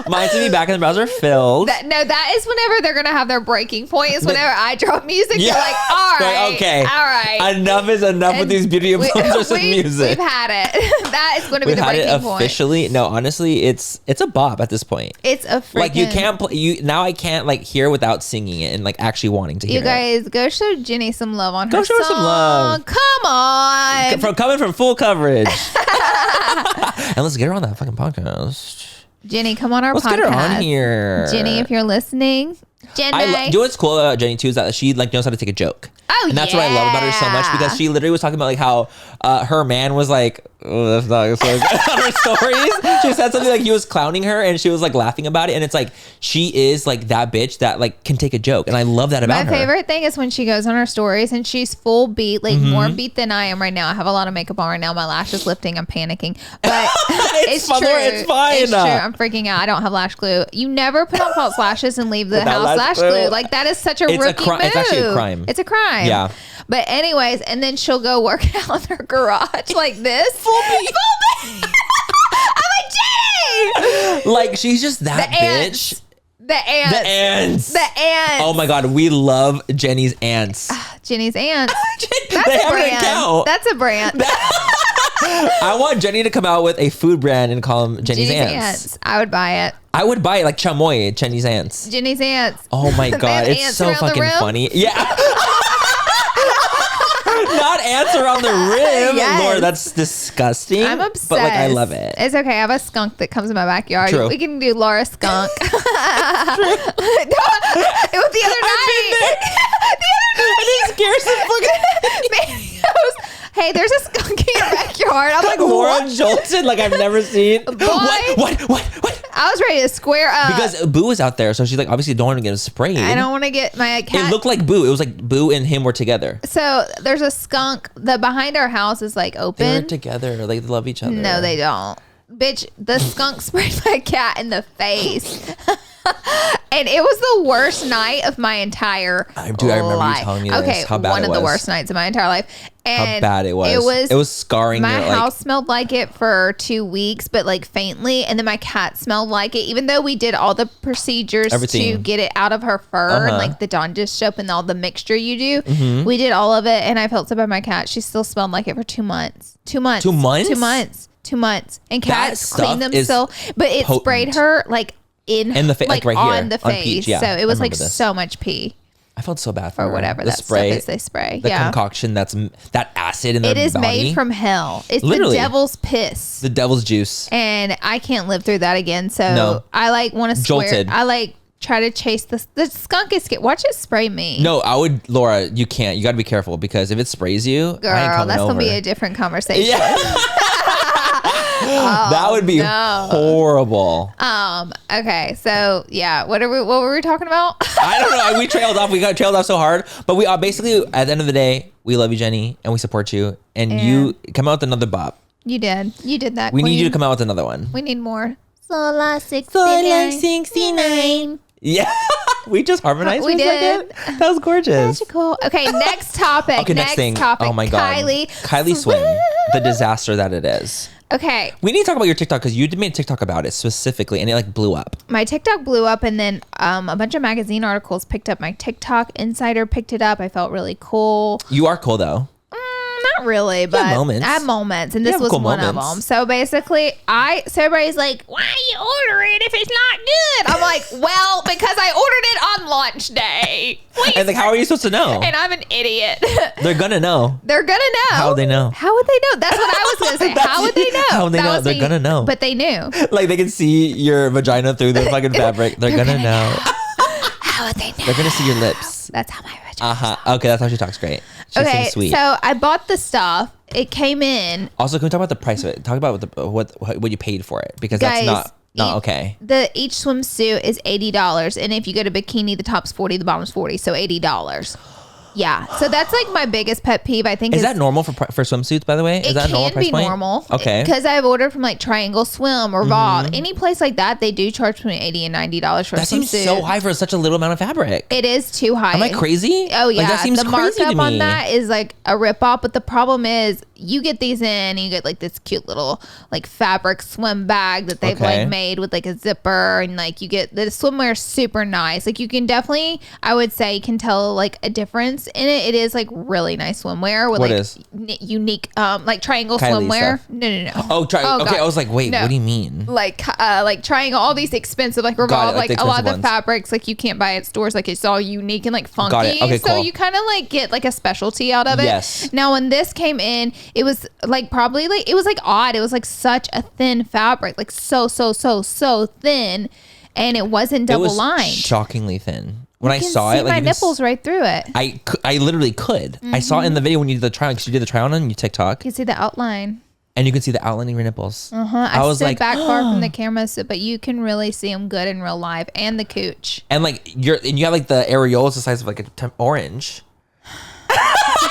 [SPEAKER 2] Mine's gonna be back in the browser filled.
[SPEAKER 1] That is whenever they're gonna have their breaking point. Is whenever I drop music, they're like, all right,
[SPEAKER 2] okay,
[SPEAKER 1] all right.
[SPEAKER 2] Enough is enough with these beauty influencers and music.
[SPEAKER 1] We've had it. That is going to be the breaking point.
[SPEAKER 2] Officially. No, honestly, it's a bop at this point.
[SPEAKER 1] It's a freaking,
[SPEAKER 2] like, you can't play. Now I can't like hear without singing it and like actually wanting to hear it.
[SPEAKER 1] You guys, go show Jenny some love on her
[SPEAKER 2] Go show her some love.
[SPEAKER 1] Come on.
[SPEAKER 2] Coming from full coverage. And let's get her on that fucking podcast.
[SPEAKER 1] Jenny, come on our podcast.
[SPEAKER 2] Let's get her on here.
[SPEAKER 1] Jenny, if you're listening. Jenny.
[SPEAKER 2] You know what's cool about Jenny too is that she like knows how to take a joke.
[SPEAKER 1] Oh,
[SPEAKER 2] and that's what I love about her so much, because she literally was talking about like how her man was like, oh, that's not so good on her stories. She said something like he was clowning her, and she was like laughing about it. And it's like, she is like that bitch that like can take a joke, and I love that about her.
[SPEAKER 1] My favorite thing is when she goes on her stories and she's full beat, like more beat than I am right now. I have a lot of makeup on right now. My lash is lifting. I'm panicking, but it's true.
[SPEAKER 2] It's fine.
[SPEAKER 1] It's true. I'm freaking out. I don't have lash glue. You never put on false lashes and leave the house lash glue. Like that is such a rookie move.
[SPEAKER 2] It's actually a crime.
[SPEAKER 1] It's a crime.
[SPEAKER 2] Yeah.
[SPEAKER 1] But anyways, and then she'll go work out in her garage like this.
[SPEAKER 2] Full beat.
[SPEAKER 1] I'm like, Jenny!
[SPEAKER 2] Like she's just that bitch.
[SPEAKER 1] The ants.
[SPEAKER 2] Oh my God, we love Jenny's ants.
[SPEAKER 1] Jenny's ants.
[SPEAKER 2] That's a brand.
[SPEAKER 1] That's a brand.
[SPEAKER 2] I want Jenny to come out with a food brand and call them Jenny's ants.
[SPEAKER 1] I would buy it.
[SPEAKER 2] I would buy it like chamoy, Jenny's ants.
[SPEAKER 1] Jenny's ants.
[SPEAKER 2] Oh my God, it's so fucking funny. Yeah. Not ants around the rim.
[SPEAKER 1] Yes.
[SPEAKER 2] Lord, that's disgusting.
[SPEAKER 1] I'm obsessed.
[SPEAKER 2] But like, I love it.
[SPEAKER 1] It's okay. I have a skunk that comes in my backyard.
[SPEAKER 2] True.
[SPEAKER 1] We can do Laura Skunk. It was the other night.
[SPEAKER 2] I didn't scare some fucking
[SPEAKER 1] hey, there's a skunk in your backyard. I'm like,
[SPEAKER 2] Laura
[SPEAKER 1] what?
[SPEAKER 2] Jolton, like I've never seen.
[SPEAKER 1] Boy,
[SPEAKER 2] What?
[SPEAKER 1] I was ready to square up.
[SPEAKER 2] Because Boo was out there, so she's like, obviously don't want to get sprayed.
[SPEAKER 1] I don't want to get my cat.
[SPEAKER 2] It looked like Boo. It was like Boo and him were together.
[SPEAKER 1] So there's a skunk. The behind our house is like open.
[SPEAKER 2] They're together. Like they love each other.
[SPEAKER 1] No, they don't. Bitch, the skunk sprayed my cat in the face. And it was the worst night of my entire life.
[SPEAKER 2] I remember you telling me this, how bad
[SPEAKER 1] one
[SPEAKER 2] it
[SPEAKER 1] of the
[SPEAKER 2] was.
[SPEAKER 1] worst nights of my entire life. And
[SPEAKER 2] how bad it was. It was scarring.
[SPEAKER 1] My house smelled like it for 2 weeks, but like faintly. And then my cat smelled like it, even though we did all the procedures to get it out of her fur and like the jaundice soap and all the mixture you do. Mm-hmm. We did all of it, and I felt so bad. My cat, she still smelled like it for 2 months. 2 months.
[SPEAKER 2] 2 months?
[SPEAKER 1] 2 months. 2 months. And cats clean
[SPEAKER 2] stuff
[SPEAKER 1] themselves, but it
[SPEAKER 2] potent.
[SPEAKER 1] sprayed her like in the face, like right on the face.
[SPEAKER 2] Peach, yeah.
[SPEAKER 1] So it was like
[SPEAKER 2] this.
[SPEAKER 1] so much pee.
[SPEAKER 2] I felt so bad for
[SPEAKER 1] Or
[SPEAKER 2] her.
[SPEAKER 1] whatever
[SPEAKER 2] the
[SPEAKER 1] that
[SPEAKER 2] spray,
[SPEAKER 1] stuff is they spray.
[SPEAKER 2] The concoction that acid in their body.
[SPEAKER 1] It is made from hell. It's
[SPEAKER 2] Literally.
[SPEAKER 1] the devil's piss.
[SPEAKER 2] The devil's juice.
[SPEAKER 1] And I can't live through that again. So
[SPEAKER 2] No.
[SPEAKER 1] I like want to swear.
[SPEAKER 2] Jolted.
[SPEAKER 1] I like try to chase the skunk is scared. Watch it spray me.
[SPEAKER 2] No, I would, Laura, you can't. You got to be careful because if it sprays you,
[SPEAKER 1] Girl,
[SPEAKER 2] I ain't coming
[SPEAKER 1] that's
[SPEAKER 2] over.
[SPEAKER 1] going to be a different conversation.
[SPEAKER 2] Yeah. That would be horrible.
[SPEAKER 1] Okay, so yeah, what were we talking about?
[SPEAKER 2] I don't know. We trailed off. We got trailed off so hard. But we basically, at the end of the day, we love you, Jenny, and we support you. And you come out with another bop.
[SPEAKER 1] You did that.
[SPEAKER 2] We need you to come out with another one.
[SPEAKER 1] We need more. Sola 69.
[SPEAKER 2] Yeah. We just harmonized.
[SPEAKER 1] We did.
[SPEAKER 2] Like that was gorgeous.
[SPEAKER 1] Magical. Okay, next topic.
[SPEAKER 2] Okay, next thing.
[SPEAKER 1] Topic.
[SPEAKER 2] Oh my God. Kylie Swim. The disaster that it is.
[SPEAKER 1] Okay.
[SPEAKER 2] We need to talk about your TikTok because you made a TikTok about it specifically and it like blew up.
[SPEAKER 1] My TikTok blew up and then a bunch of magazine articles picked up my TikTok. Insider picked it up. I felt really cool.
[SPEAKER 2] You are cool though.
[SPEAKER 1] Not really, but I have moments, and this was one of them. So basically, so everybody's like, "Why you order it if it's not good?" I'm like, "Well, because I ordered it on launch day."
[SPEAKER 2] And like, how are you supposed to know?
[SPEAKER 1] And I'm an idiot.
[SPEAKER 2] They're gonna know.
[SPEAKER 1] They're gonna know.
[SPEAKER 2] How would they know?
[SPEAKER 1] How would they know? That's what I was gonna say. How would they know?
[SPEAKER 2] How would they know? They're gonna know.
[SPEAKER 1] But they knew.
[SPEAKER 2] Like they can see your vagina through the fucking fabric. They're gonna know.
[SPEAKER 1] How would they know?
[SPEAKER 2] They're gonna see your lips.
[SPEAKER 1] That's how my vagina.
[SPEAKER 2] Okay, that's how she talks. Great. She sings sweet.
[SPEAKER 1] So I bought the stuff. It came in.
[SPEAKER 2] Also, can we talk about the price of it? Talk about what you paid for it because
[SPEAKER 1] Guys,
[SPEAKER 2] that's not okay.
[SPEAKER 1] Each swimsuit is $80, and if you go to bikini, the top's $40, the bottom's $40, so $80. Yeah, so that's like my biggest pet peeve. I think
[SPEAKER 2] is that normal for swimsuits? By the way, is that a normal price point?
[SPEAKER 1] It can be normal.
[SPEAKER 2] Okay,
[SPEAKER 1] because I've ordered from like Triangle Swim or Vault, any place like that. They do charge between $80 and $90 for a swimsuit.
[SPEAKER 2] That seems so high for such a little amount of fabric.
[SPEAKER 1] It is too high.
[SPEAKER 2] Am I crazy?
[SPEAKER 1] Oh yeah,
[SPEAKER 2] like, that seems
[SPEAKER 1] the
[SPEAKER 2] crazy to
[SPEAKER 1] markup
[SPEAKER 2] me.
[SPEAKER 1] on that is like a ripoff. But the problem is, you get these in, and you get like this cute little like fabric swim bag that they've like made with like a zipper, and like you get the swimwear is super nice. Like you can definitely, I would say, you can tell like a difference in it. It is like really nice swimwear with unique like Triangle
[SPEAKER 2] Kylie
[SPEAKER 1] Swimwear.
[SPEAKER 2] Stuff.
[SPEAKER 1] No.
[SPEAKER 2] Oh, okay.
[SPEAKER 1] God.
[SPEAKER 2] I was like, wait, what do you mean?
[SPEAKER 1] Like Triangle, all these expensive like Revolve, like a lot of the fabrics like you can't buy at stores. Like it's all unique and like funky.
[SPEAKER 2] Got it. Okay,
[SPEAKER 1] so
[SPEAKER 2] cool.
[SPEAKER 1] you kind of like get like a specialty out of it.
[SPEAKER 2] Yes.
[SPEAKER 1] Now when this came in, it was like probably like it was like odd. It was like such a thin fabric, like so thin, and it wasn't double lined.
[SPEAKER 2] Shockingly thin. When I saw
[SPEAKER 1] see
[SPEAKER 2] it, like
[SPEAKER 1] my nipples right through it.
[SPEAKER 2] I literally could. I saw it in the video when you did the try on because you did the try on your TikTok.
[SPEAKER 1] You can see the outline.
[SPEAKER 2] And you can see the outline of your nipples.
[SPEAKER 1] I was like back far from the camera, but you can really see them good in real life, and the cooch.
[SPEAKER 2] And like you have like the areolas the size of like a orange.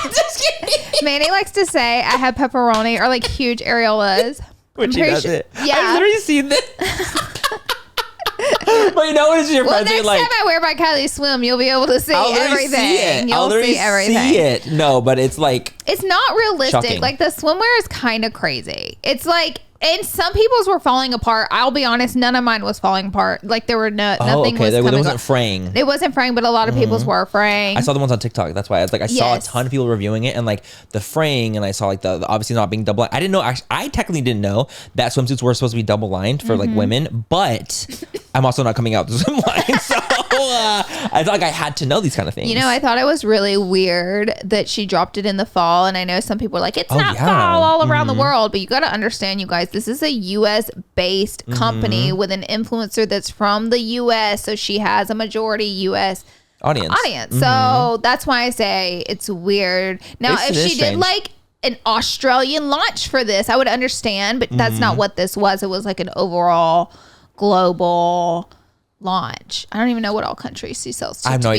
[SPEAKER 2] Just kidding.
[SPEAKER 1] Manny likes to say I have pepperoni or like huge areolas.
[SPEAKER 2] When she does it.
[SPEAKER 1] Yeah.
[SPEAKER 2] I've literally seen this. But you know what is your
[SPEAKER 1] well,
[SPEAKER 2] friends
[SPEAKER 1] next
[SPEAKER 2] like?
[SPEAKER 1] time I wear my Kylie Swim, you'll be able to see everything.
[SPEAKER 2] You'll
[SPEAKER 1] see everything.
[SPEAKER 2] See it. No, but it's like
[SPEAKER 1] it's not realistic.
[SPEAKER 2] Shocking.
[SPEAKER 1] Like the swimwear is kind of crazy. It's like. And some people's were falling apart. I'll be honest, none of mine was falling apart. Like there were nothing was
[SPEAKER 2] there
[SPEAKER 1] coming
[SPEAKER 2] wasn't fraying.
[SPEAKER 1] It wasn't fraying, but a lot of people's were fraying.
[SPEAKER 2] I saw the ones on TikTok. That's why I was like, I saw a ton of people reviewing it and like the fraying, and I saw like the obviously not being double. I didn't know. I technically didn't know that swimsuits were supposed to be double lined for like women, but I'm also not coming out the swim line, so I felt like I had to know these kind of things.
[SPEAKER 1] You know, I thought it was really weird that she dropped it in the fall, and I know some people are like, it's not fall all around the world, but you got to understand, you guys, this is a U.S. based company with an influencer that's from the U.S., so she has a majority U.S. audience. So that's why I say it's weird. Now, if she did like an Australian launch for this, I would understand, but that's not what this was. It was like an overall global launch. I don't even know what all countries she sells to. I have no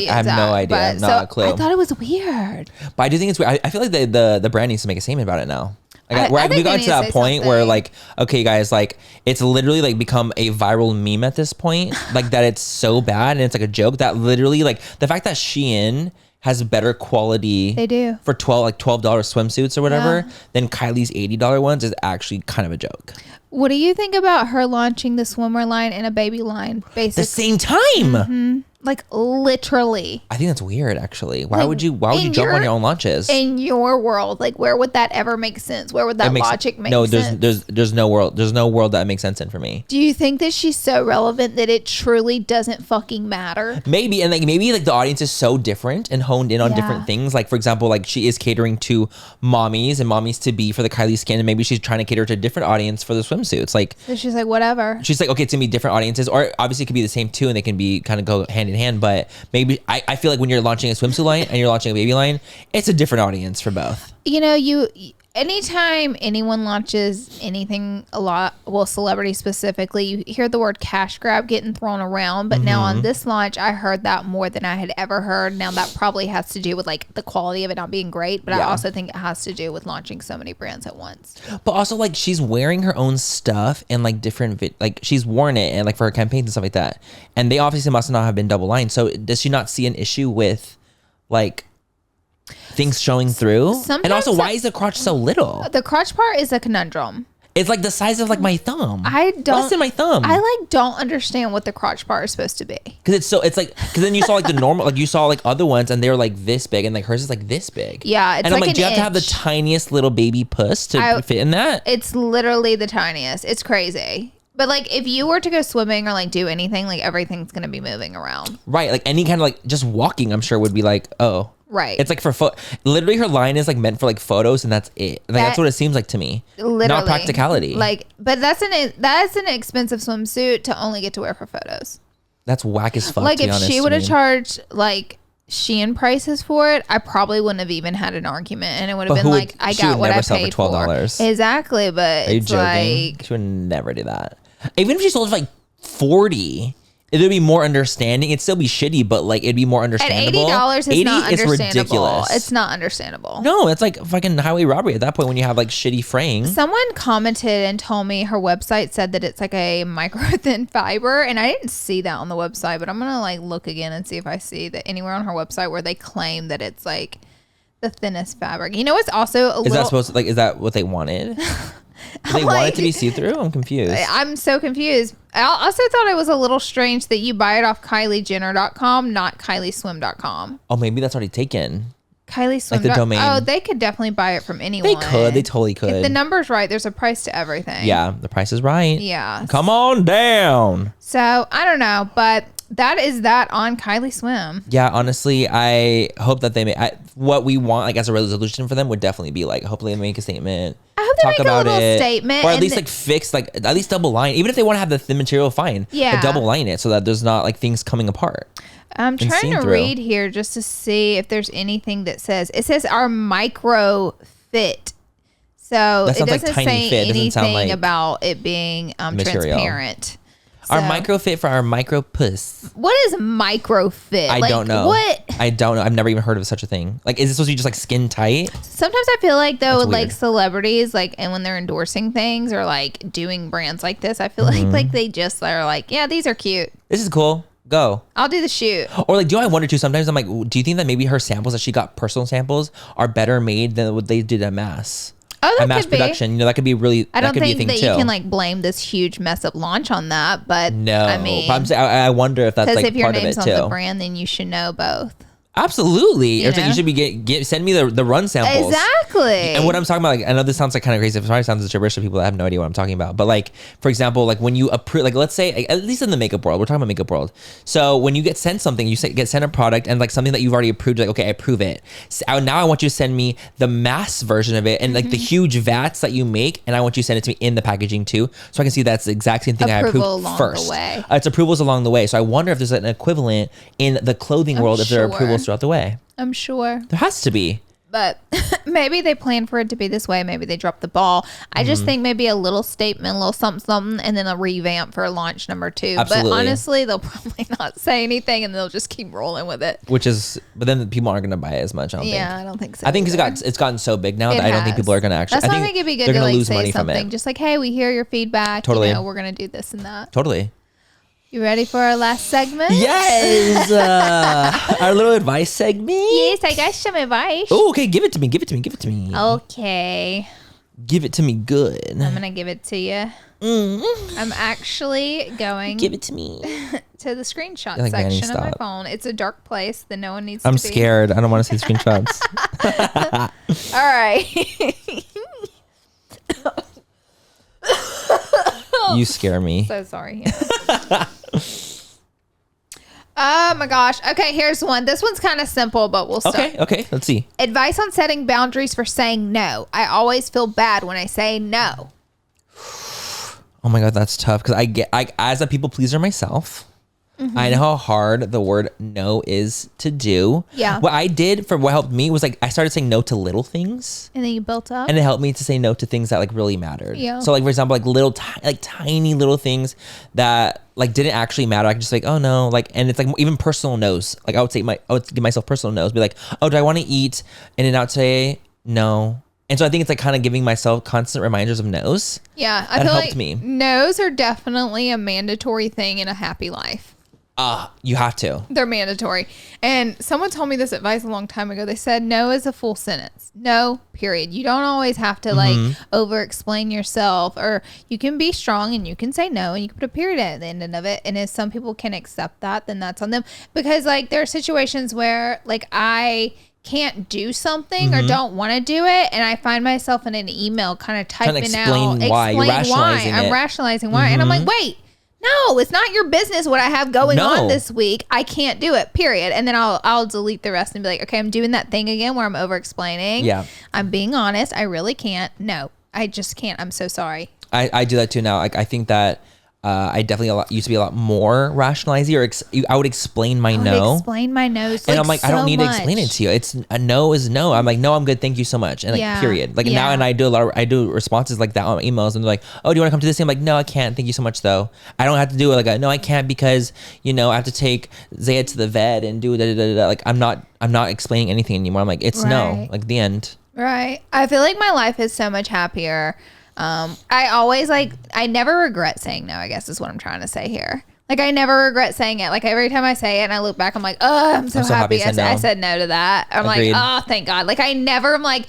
[SPEAKER 2] idea. Not a clue.
[SPEAKER 1] I thought it was weird.
[SPEAKER 2] But I do think it's weird. I feel like the brand needs to make a statement about it now. Like we got to that point where like, okay, guys, like it's literally like become a viral meme at this point. Like that it's so bad and it's like a joke that literally like the fact that Shein has better quality.
[SPEAKER 1] They do.
[SPEAKER 2] For $12 swimsuits or whatever than Kylie's $80 ones is actually kind of a joke.
[SPEAKER 1] What do you think about her launching the swimwear line and a baby line basically?
[SPEAKER 2] The same time.
[SPEAKER 1] Like literally.
[SPEAKER 2] I think that's weird actually. Why would you jump on your own launches?
[SPEAKER 1] In your world, like where would that ever make sense? Where would that logic make sense?
[SPEAKER 2] There's no world that makes sense in for me.
[SPEAKER 1] Do you think that she's so relevant that it truly doesn't fucking matter?
[SPEAKER 2] Maybe, and maybe the audience is so different and honed in on different things. Like for example, like she is catering to mommies and mommies to be for the Kylie skin, and maybe she's trying to cater to a different audience for the swimsuits. Like
[SPEAKER 1] so she's like, whatever.
[SPEAKER 2] She's like, okay, it's gonna be different audiences, or obviously it could be the same too, and they can be kind of go hand in hand. But maybe I feel like when you're launching a swimsuit line and you're launching a baby line, it's a different audience for both.
[SPEAKER 1] You know, anytime anyone launches anything, celebrity specifically, you hear the word cash grab getting thrown around. But now on this launch, I heard that more than I had ever heard. Now that probably has to do with like the quality of it not being great, but I also think it has to do with launching so many brands at once.
[SPEAKER 2] But also like she's wearing her own stuff and like different, like she's worn it and like for her campaigns and stuff like that. And they obviously must not have been double lined. So does she not see an issue with like things showing through? Sometimes, and also, why is the crotch so little?
[SPEAKER 1] The crotch part is a conundrum.
[SPEAKER 2] It's like the size of like my thumb.
[SPEAKER 1] Less
[SPEAKER 2] than my thumb.
[SPEAKER 1] I like don't understand what the crotch part is supposed to be.
[SPEAKER 2] Because then you saw like the normal, like you saw like other ones and they were like this big and like hers is like this big.
[SPEAKER 1] Yeah, it's
[SPEAKER 2] and I'm
[SPEAKER 1] like
[SPEAKER 2] do you have to have the tiniest little baby puss to fit in that?
[SPEAKER 1] It's literally the tiniest. It's crazy. But like if you were to go swimming or like do anything, like everything's gonna be moving around.
[SPEAKER 2] Right, like any kind of like just walking, I'm sure would be like, oh.
[SPEAKER 1] Right.
[SPEAKER 2] It's like for literally her line is like meant for like photos and that's it. Like that's what it seems like to me.
[SPEAKER 1] Literally.
[SPEAKER 2] Not practicality.
[SPEAKER 1] Like, but that's an expensive swimsuit to only get to wear for photos.
[SPEAKER 2] That's whack as fuck.
[SPEAKER 1] Like if she would have charged like Shein prices for it, I probably wouldn't have even had an argument, and it would have been like, I got what I paid for $12. Exactly, but
[SPEAKER 2] are you joking? Like, she would never do that. Even if she sold it for like $40. It'd be more understanding. It'd still be shitty, but like it'd be more understandable.
[SPEAKER 1] At $80 is not understandable.
[SPEAKER 2] Ridiculous.
[SPEAKER 1] It's not understandable.
[SPEAKER 2] No, it's like fucking highway robbery at that point when you have like shitty fraying.
[SPEAKER 1] Someone commented and told me her website said that it's like a micro thin fiber, and I didn't see that on the website, but I'm gonna like look again and see if I see that anywhere on her website where they claim that it's like the thinnest fabric. You know, it's also
[SPEAKER 2] is that supposed to, like, is that what they wanted? They want it to be see-through? I'm confused.
[SPEAKER 1] I'm so confused. I also thought it was a little strange that you buy it off KylieJenner.com, not KylieSwim.com.
[SPEAKER 2] Oh, maybe that's already taken.
[SPEAKER 1] Kylie Swim.
[SPEAKER 2] Like the domain.
[SPEAKER 1] Oh, they could definitely buy it from anyone.
[SPEAKER 2] They could. They totally could.
[SPEAKER 1] If the number's right, there's a price to everything.
[SPEAKER 2] Yeah, the price is right.
[SPEAKER 1] Yeah.
[SPEAKER 2] Come on down.
[SPEAKER 1] So, I don't know, but that is that on Kylie Swim.
[SPEAKER 2] Yeah, honestly, I hope that they make what we want, like as a resolution for them would definitely be like, hopefully they make a statement.
[SPEAKER 1] I hope they make a little statement.
[SPEAKER 2] Or at least like fix, like at least double line. Even if they want to have the thin material, fine.
[SPEAKER 1] Yeah.
[SPEAKER 2] But double line it so that there's not like things coming apart.
[SPEAKER 1] I'm trying to read here just to see if there's anything that says, it says our micro fit. So it doesn't say anything about it being transparent.
[SPEAKER 2] Our micro fit for our micro puss.
[SPEAKER 1] What is micro fit?
[SPEAKER 2] I don't know.
[SPEAKER 1] What?
[SPEAKER 2] I don't know. I've never even heard of such a thing. Like, is it supposed to be just like skin tight?
[SPEAKER 1] Sometimes I feel like though, like celebrities, like, and when they're endorsing things or like doing brands like this, I feel like they just are like, yeah, these are cute.
[SPEAKER 2] This is cool. Go.
[SPEAKER 1] I'll do the shoot.
[SPEAKER 2] Or like, I wonder too, sometimes I'm like, do you think that maybe her samples that she got, personal samples, are better made than what they did at mass?
[SPEAKER 1] Oh, that
[SPEAKER 2] mass
[SPEAKER 1] could
[SPEAKER 2] production. That could be really,
[SPEAKER 1] I don't think that
[SPEAKER 2] too.
[SPEAKER 1] you can like blame this huge mess up launch on that, but
[SPEAKER 2] no.
[SPEAKER 1] I mean,
[SPEAKER 2] but I'm saying, I wonder if that's like
[SPEAKER 1] if your
[SPEAKER 2] part of
[SPEAKER 1] name's
[SPEAKER 2] it
[SPEAKER 1] on
[SPEAKER 2] too.
[SPEAKER 1] the brand, then you should know both.
[SPEAKER 2] Absolutely. It's like you should be send me the run samples.
[SPEAKER 1] Exactly.
[SPEAKER 2] And what I'm talking about, like, I know this sounds like kind of crazy. It probably sounds gibberish to people that have no idea what I'm talking about. But like, for example, like when you approve, like let's say, at least in the makeup world, we're talking about makeup world. So when you get sent something, get sent a product and like something that you've already approved, like, okay, I approve it. So now I want you to send me the mass version of it and like the huge vats that you make. And I want you to send it to me in the packaging too. So I can see that's the exact same thing
[SPEAKER 1] Approval
[SPEAKER 2] I approved
[SPEAKER 1] along
[SPEAKER 2] first.
[SPEAKER 1] The way.
[SPEAKER 2] It's approvals along the way. So I wonder if there's an equivalent in the clothing world if there are approvals throughout the way.
[SPEAKER 1] I'm sure.
[SPEAKER 2] There has to be.
[SPEAKER 1] But maybe they planned for it to be this way. Maybe they dropped the ball. I just think maybe a little statement, a little something, and then a revamp for launch number 2.
[SPEAKER 2] Absolutely.
[SPEAKER 1] But honestly, they'll probably not say anything, and they'll just keep rolling with it.
[SPEAKER 2] But then people aren't going to buy it as much. I don't think.
[SPEAKER 1] I don't think so.
[SPEAKER 2] I think it's gotten so big now that I don't think people are going to actually.
[SPEAKER 1] That's why I think it'd be good
[SPEAKER 2] they're
[SPEAKER 1] to
[SPEAKER 2] going to
[SPEAKER 1] like
[SPEAKER 2] lose
[SPEAKER 1] say
[SPEAKER 2] money
[SPEAKER 1] something,
[SPEAKER 2] from it.
[SPEAKER 1] just like, hey, we hear your feedback.
[SPEAKER 2] Totally.
[SPEAKER 1] You know, we're going to do this and that.
[SPEAKER 2] Totally.
[SPEAKER 1] You ready for our last segment?
[SPEAKER 2] Yes. Our little advice segment.
[SPEAKER 1] Yes, I got some advice.
[SPEAKER 2] Oh, okay. Give it to me. Give it to me. Give it to me.
[SPEAKER 1] Okay.
[SPEAKER 2] Give it to me good.
[SPEAKER 1] I'm going to give it to you. I'm actually going.
[SPEAKER 2] Give it to me.
[SPEAKER 1] To the screenshot
[SPEAKER 2] like
[SPEAKER 1] section
[SPEAKER 2] Manny,
[SPEAKER 1] of my
[SPEAKER 2] stop.
[SPEAKER 1] phone. It's a dark place that no one needs
[SPEAKER 2] I'm
[SPEAKER 1] to be.
[SPEAKER 2] scared. I don't want to see the screenshots.
[SPEAKER 1] All right.
[SPEAKER 2] You scare me.
[SPEAKER 1] So sorry. Oh my gosh. Okay, here's one. This one's kind of simple, but we'll start.
[SPEAKER 2] Okay. Let's see.
[SPEAKER 1] Advice on setting boundaries for saying no. I always feel bad when I say no.
[SPEAKER 2] Oh my God, that's tough because I as a people pleaser myself, I know how hard the word no is to do.
[SPEAKER 1] Yeah.
[SPEAKER 2] What I did for what helped me was like I started saying no to little things.
[SPEAKER 1] And then you built up.
[SPEAKER 2] And it helped me to say no to things that like really mattered.
[SPEAKER 1] Yeah.
[SPEAKER 2] So like for example, like little tiny little things that like didn't actually matter. I could just like, oh no, like, and it's like even personal no's. Like I would give myself personal no's. Be like, oh, do I want to eat In-N-Out today? No. And so I think it's like kind of giving myself constant reminders of no's.
[SPEAKER 1] Yeah, I feel like no's are definitely a mandatory thing in a happy life.
[SPEAKER 2] You have to.
[SPEAKER 1] They're mandatory. And someone told me this advice a long time ago. They said no is a full sentence. No, period. You don't always have to like over explain yourself, or you can be strong and you can say no and you can put a period at the end of it. And if some people can accept that, then that's on them. Because like there are situations where like I can't do something or don't want to do it, and I find myself in an email kind of typing out
[SPEAKER 2] why. You're rationalizing
[SPEAKER 1] I'm rationalizing why. And I'm like, wait, no, it's not your business what I have going on this week. I can't do it, period. And then I'll delete the rest and be like, okay, I'm doing that thing again where I'm over explaining.
[SPEAKER 2] Yeah.
[SPEAKER 1] I'm being honest. I really can't. No, I just can't. I'm so sorry.
[SPEAKER 2] I do that too now. Like I think that I definitely used to be a lot more rationalizing, or I would explain my no.
[SPEAKER 1] Explain my no's,
[SPEAKER 2] and I'm like, I don't need to explain it to you. It's a no is no. I'm like, no, I'm good. Thank you so much. And like, period. Like now, and I do responses like that on emails, and they're like, oh, do you want to come to this thing? I'm like, no, I can't. Thank you so much, though. I don't have to do it. Like, no, I can't because I have to take Zaya to the vet and do da. Like, I'm not explaining anything anymore. I'm like, it's no. Like the end.
[SPEAKER 1] Right. I feel like my life is so much happier. I never regret saying no, I guess is what I'm trying to say here. Like I never regret saying it. Like every time I say it and I look back, I'm like, oh, I'm so happy I said no to that. I'm
[SPEAKER 2] Agreed.
[SPEAKER 1] like, oh, thank God. Like I never am like,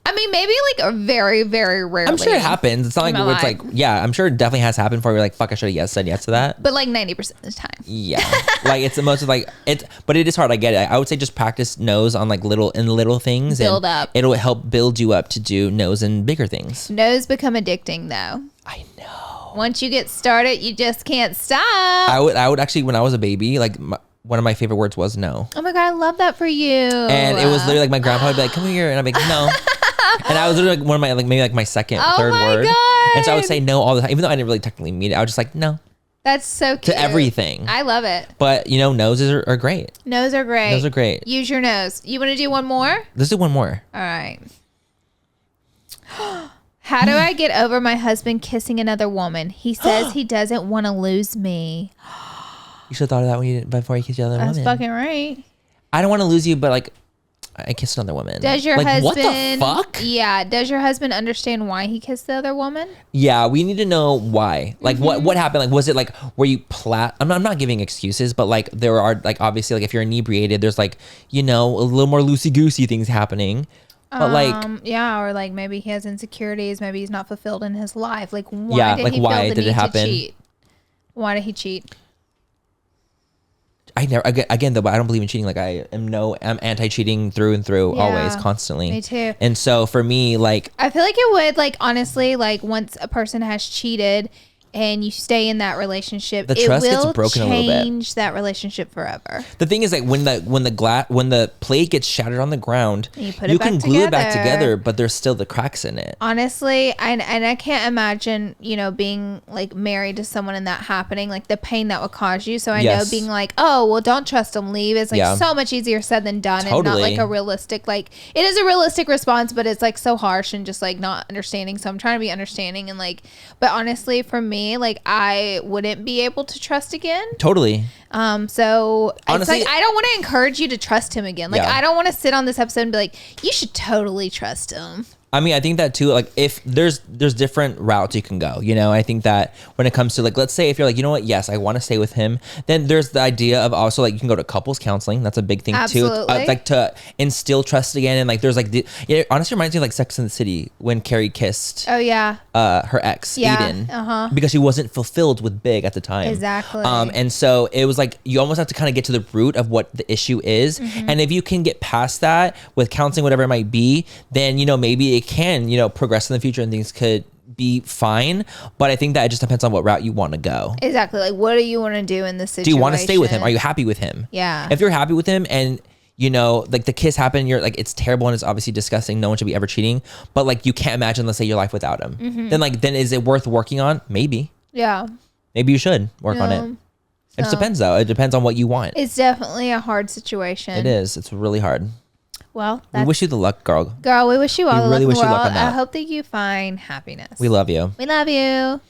[SPEAKER 1] I mean, maybe like very, very rarely.
[SPEAKER 2] I'm sure it happens. It's not like where it's like, yeah, I'm sure it definitely has happened for you. Like, fuck, I should have said yes to that.
[SPEAKER 1] But like 90% of the time.
[SPEAKER 2] Yeah. Like it's the most of like it, but it is hard. I get it. I would say just practice no's on like little things.
[SPEAKER 1] Build up.
[SPEAKER 2] It'll help build you up to do no's and bigger things.
[SPEAKER 1] No's become addicting though.
[SPEAKER 2] I know.
[SPEAKER 1] Once you get started, you just can't stop.
[SPEAKER 2] I would actually, when I was a baby, like one of my favorite words was no.
[SPEAKER 1] Oh my God, I love that for you.
[SPEAKER 2] And it was literally like my grandpa would be like, come here. And I'd be like, no. And I was literally like one of my, like maybe like my second, third word.
[SPEAKER 1] God.
[SPEAKER 2] And so I would say no all the time, even though I didn't really technically mean it. I was just like, no.
[SPEAKER 1] That's so cute.
[SPEAKER 2] To everything.
[SPEAKER 1] I love it.
[SPEAKER 2] But noses are great.
[SPEAKER 1] Nose are great.
[SPEAKER 2] Nose are great.
[SPEAKER 1] Use your nose. You want to do one more?
[SPEAKER 2] Let's do one more.
[SPEAKER 1] All right. How do I get over my husband kissing another woman? He says he doesn't want to lose me.
[SPEAKER 2] You should have thought of that before you kissed the other woman.
[SPEAKER 1] That's fucking right.
[SPEAKER 2] I don't want to lose you, but like, I kissed another woman.
[SPEAKER 1] Does your husband?
[SPEAKER 2] What the fuck?
[SPEAKER 1] Yeah. Does your husband understand why he kissed the other woman?
[SPEAKER 2] Yeah, we need to know why. Like, what happened? Like, was it like were you I'm not giving excuses, but like there are like obviously like if you're inebriated, there's like a little more loosey goosey things happening. But like,
[SPEAKER 1] yeah, or like maybe he has insecurities. Maybe he's not fulfilled in his life. Like, why did he feel the need to cheat? Why did he cheat?
[SPEAKER 2] I never again though, but I don't believe in cheating. Like I'm anti-cheating through and through, always, constantly.
[SPEAKER 1] Me too.
[SPEAKER 2] And so for me, like
[SPEAKER 1] I feel like it would, like, honestly, like once a person has cheated and you stay in that relationship,
[SPEAKER 2] the trust gets broken a little bit.
[SPEAKER 1] Change that relationship forever.
[SPEAKER 2] The thing is, like when the plate gets shattered on the ground, you can glue it back together, but there's still the cracks in it.
[SPEAKER 1] Honestly, and I can't imagine, being like married to someone and that happening, like the pain that would cause you. So I know being like, oh, well, don't trust them, leave. It's like so much easier said than done, and not like a realistic, like it is a realistic response, but it's like so harsh and just like not understanding. So I'm trying to be understanding and like, but honestly, for me, like I wouldn't be able to trust again.
[SPEAKER 2] Totally.
[SPEAKER 1] So
[SPEAKER 2] honestly,
[SPEAKER 1] it's like I don't want to encourage you to trust him again. Like I don't want to sit on this episode and be like, you should totally trust him.
[SPEAKER 2] I mean, I think that too, like if there's different routes you can go, I think that when it comes to like, let's say if you're like, you know what, yes, I want to stay with him, then there's the idea of also like you can go to couples counseling. That's a big thing too. Like to instill trust again. And like, there's like, it honestly reminds me of like Sex and the City when Carrie kissed her ex, Aiden, because she wasn't fulfilled with Big at the time.
[SPEAKER 1] Exactly.
[SPEAKER 2] And so it was like, you almost have to kind of get to the root of what the issue is. And if you can get past that with counseling, whatever it might be, then, maybe it can, progress in the future and things could be fine. But I think that it just depends on what route you want to go.
[SPEAKER 1] Exactly. Like, what do you want to do in this situation?
[SPEAKER 2] Do you want to stay with him? Are you happy with him?
[SPEAKER 1] Yeah.
[SPEAKER 2] If you're happy with him and, like the kiss happened, you're like, it's terrible and it's obviously disgusting. No one should be ever cheating. But like, you can't imagine, let's say, your life without him. Then is it worth working on? Maybe.
[SPEAKER 1] Yeah.
[SPEAKER 2] Maybe you should work on it. It just depends though. It depends on what you want.
[SPEAKER 1] It's definitely a hard situation.
[SPEAKER 2] It is. It's really hard.
[SPEAKER 1] Well,
[SPEAKER 2] we wish you the luck, girl.
[SPEAKER 1] Girl, we wish you all the luck in the world.
[SPEAKER 2] On that.
[SPEAKER 1] I hope that you find happiness.
[SPEAKER 2] We love you.
[SPEAKER 1] We love you.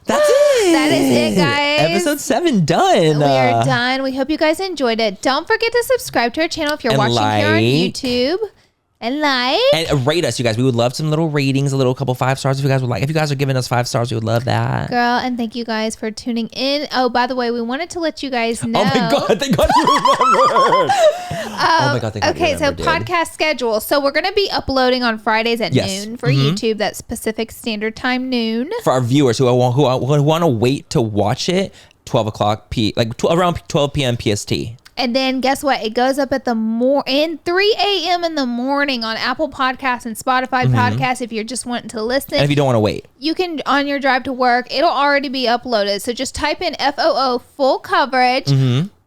[SPEAKER 2] That's it.
[SPEAKER 1] That is it, guys.
[SPEAKER 2] Episode 7 done.
[SPEAKER 1] We are done. We hope you guys enjoyed it. Don't forget to subscribe to our channel if you're watching here on YouTube. And
[SPEAKER 2] and rate us, you guys. We would love some little ratings, a couple 5 stars if you guys would like. If you guys are giving us 5 stars, we would love that.
[SPEAKER 1] Girl, and thank you guys for tuning in. Oh, by the way, we wanted to let you guys know.
[SPEAKER 2] Oh my God, thank God you remembered. Oh my God, thank God you remembered,
[SPEAKER 1] so podcast schedule. So we're going to be uploading on Fridays at noon for YouTube. That's Pacific Standard Time noon.
[SPEAKER 2] For our viewers who want to wait to watch it, 12 o'clock around 12 p.m. PST.
[SPEAKER 1] And then guess what? It goes up at 3 a.m. in the morning on Apple Podcasts and Spotify Podcasts if you're just wanting to listen.
[SPEAKER 2] And if you don't want to wait.
[SPEAKER 1] You can, on your drive to work, it'll already be uploaded. So just type in FOO full coverage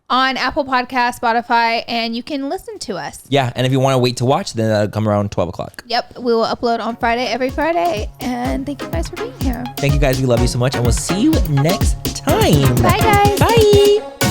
[SPEAKER 1] on Apple Podcasts, Spotify, and you can listen to us.
[SPEAKER 2] Yeah, and if you want to wait to watch, then that'll come around 12 o'clock.
[SPEAKER 1] Yep, we will upload on Friday, every Friday. And thank you guys for being here.
[SPEAKER 2] Thank you guys. We love you so much, and we'll see you next time.
[SPEAKER 1] Bye, guys.
[SPEAKER 2] Bye.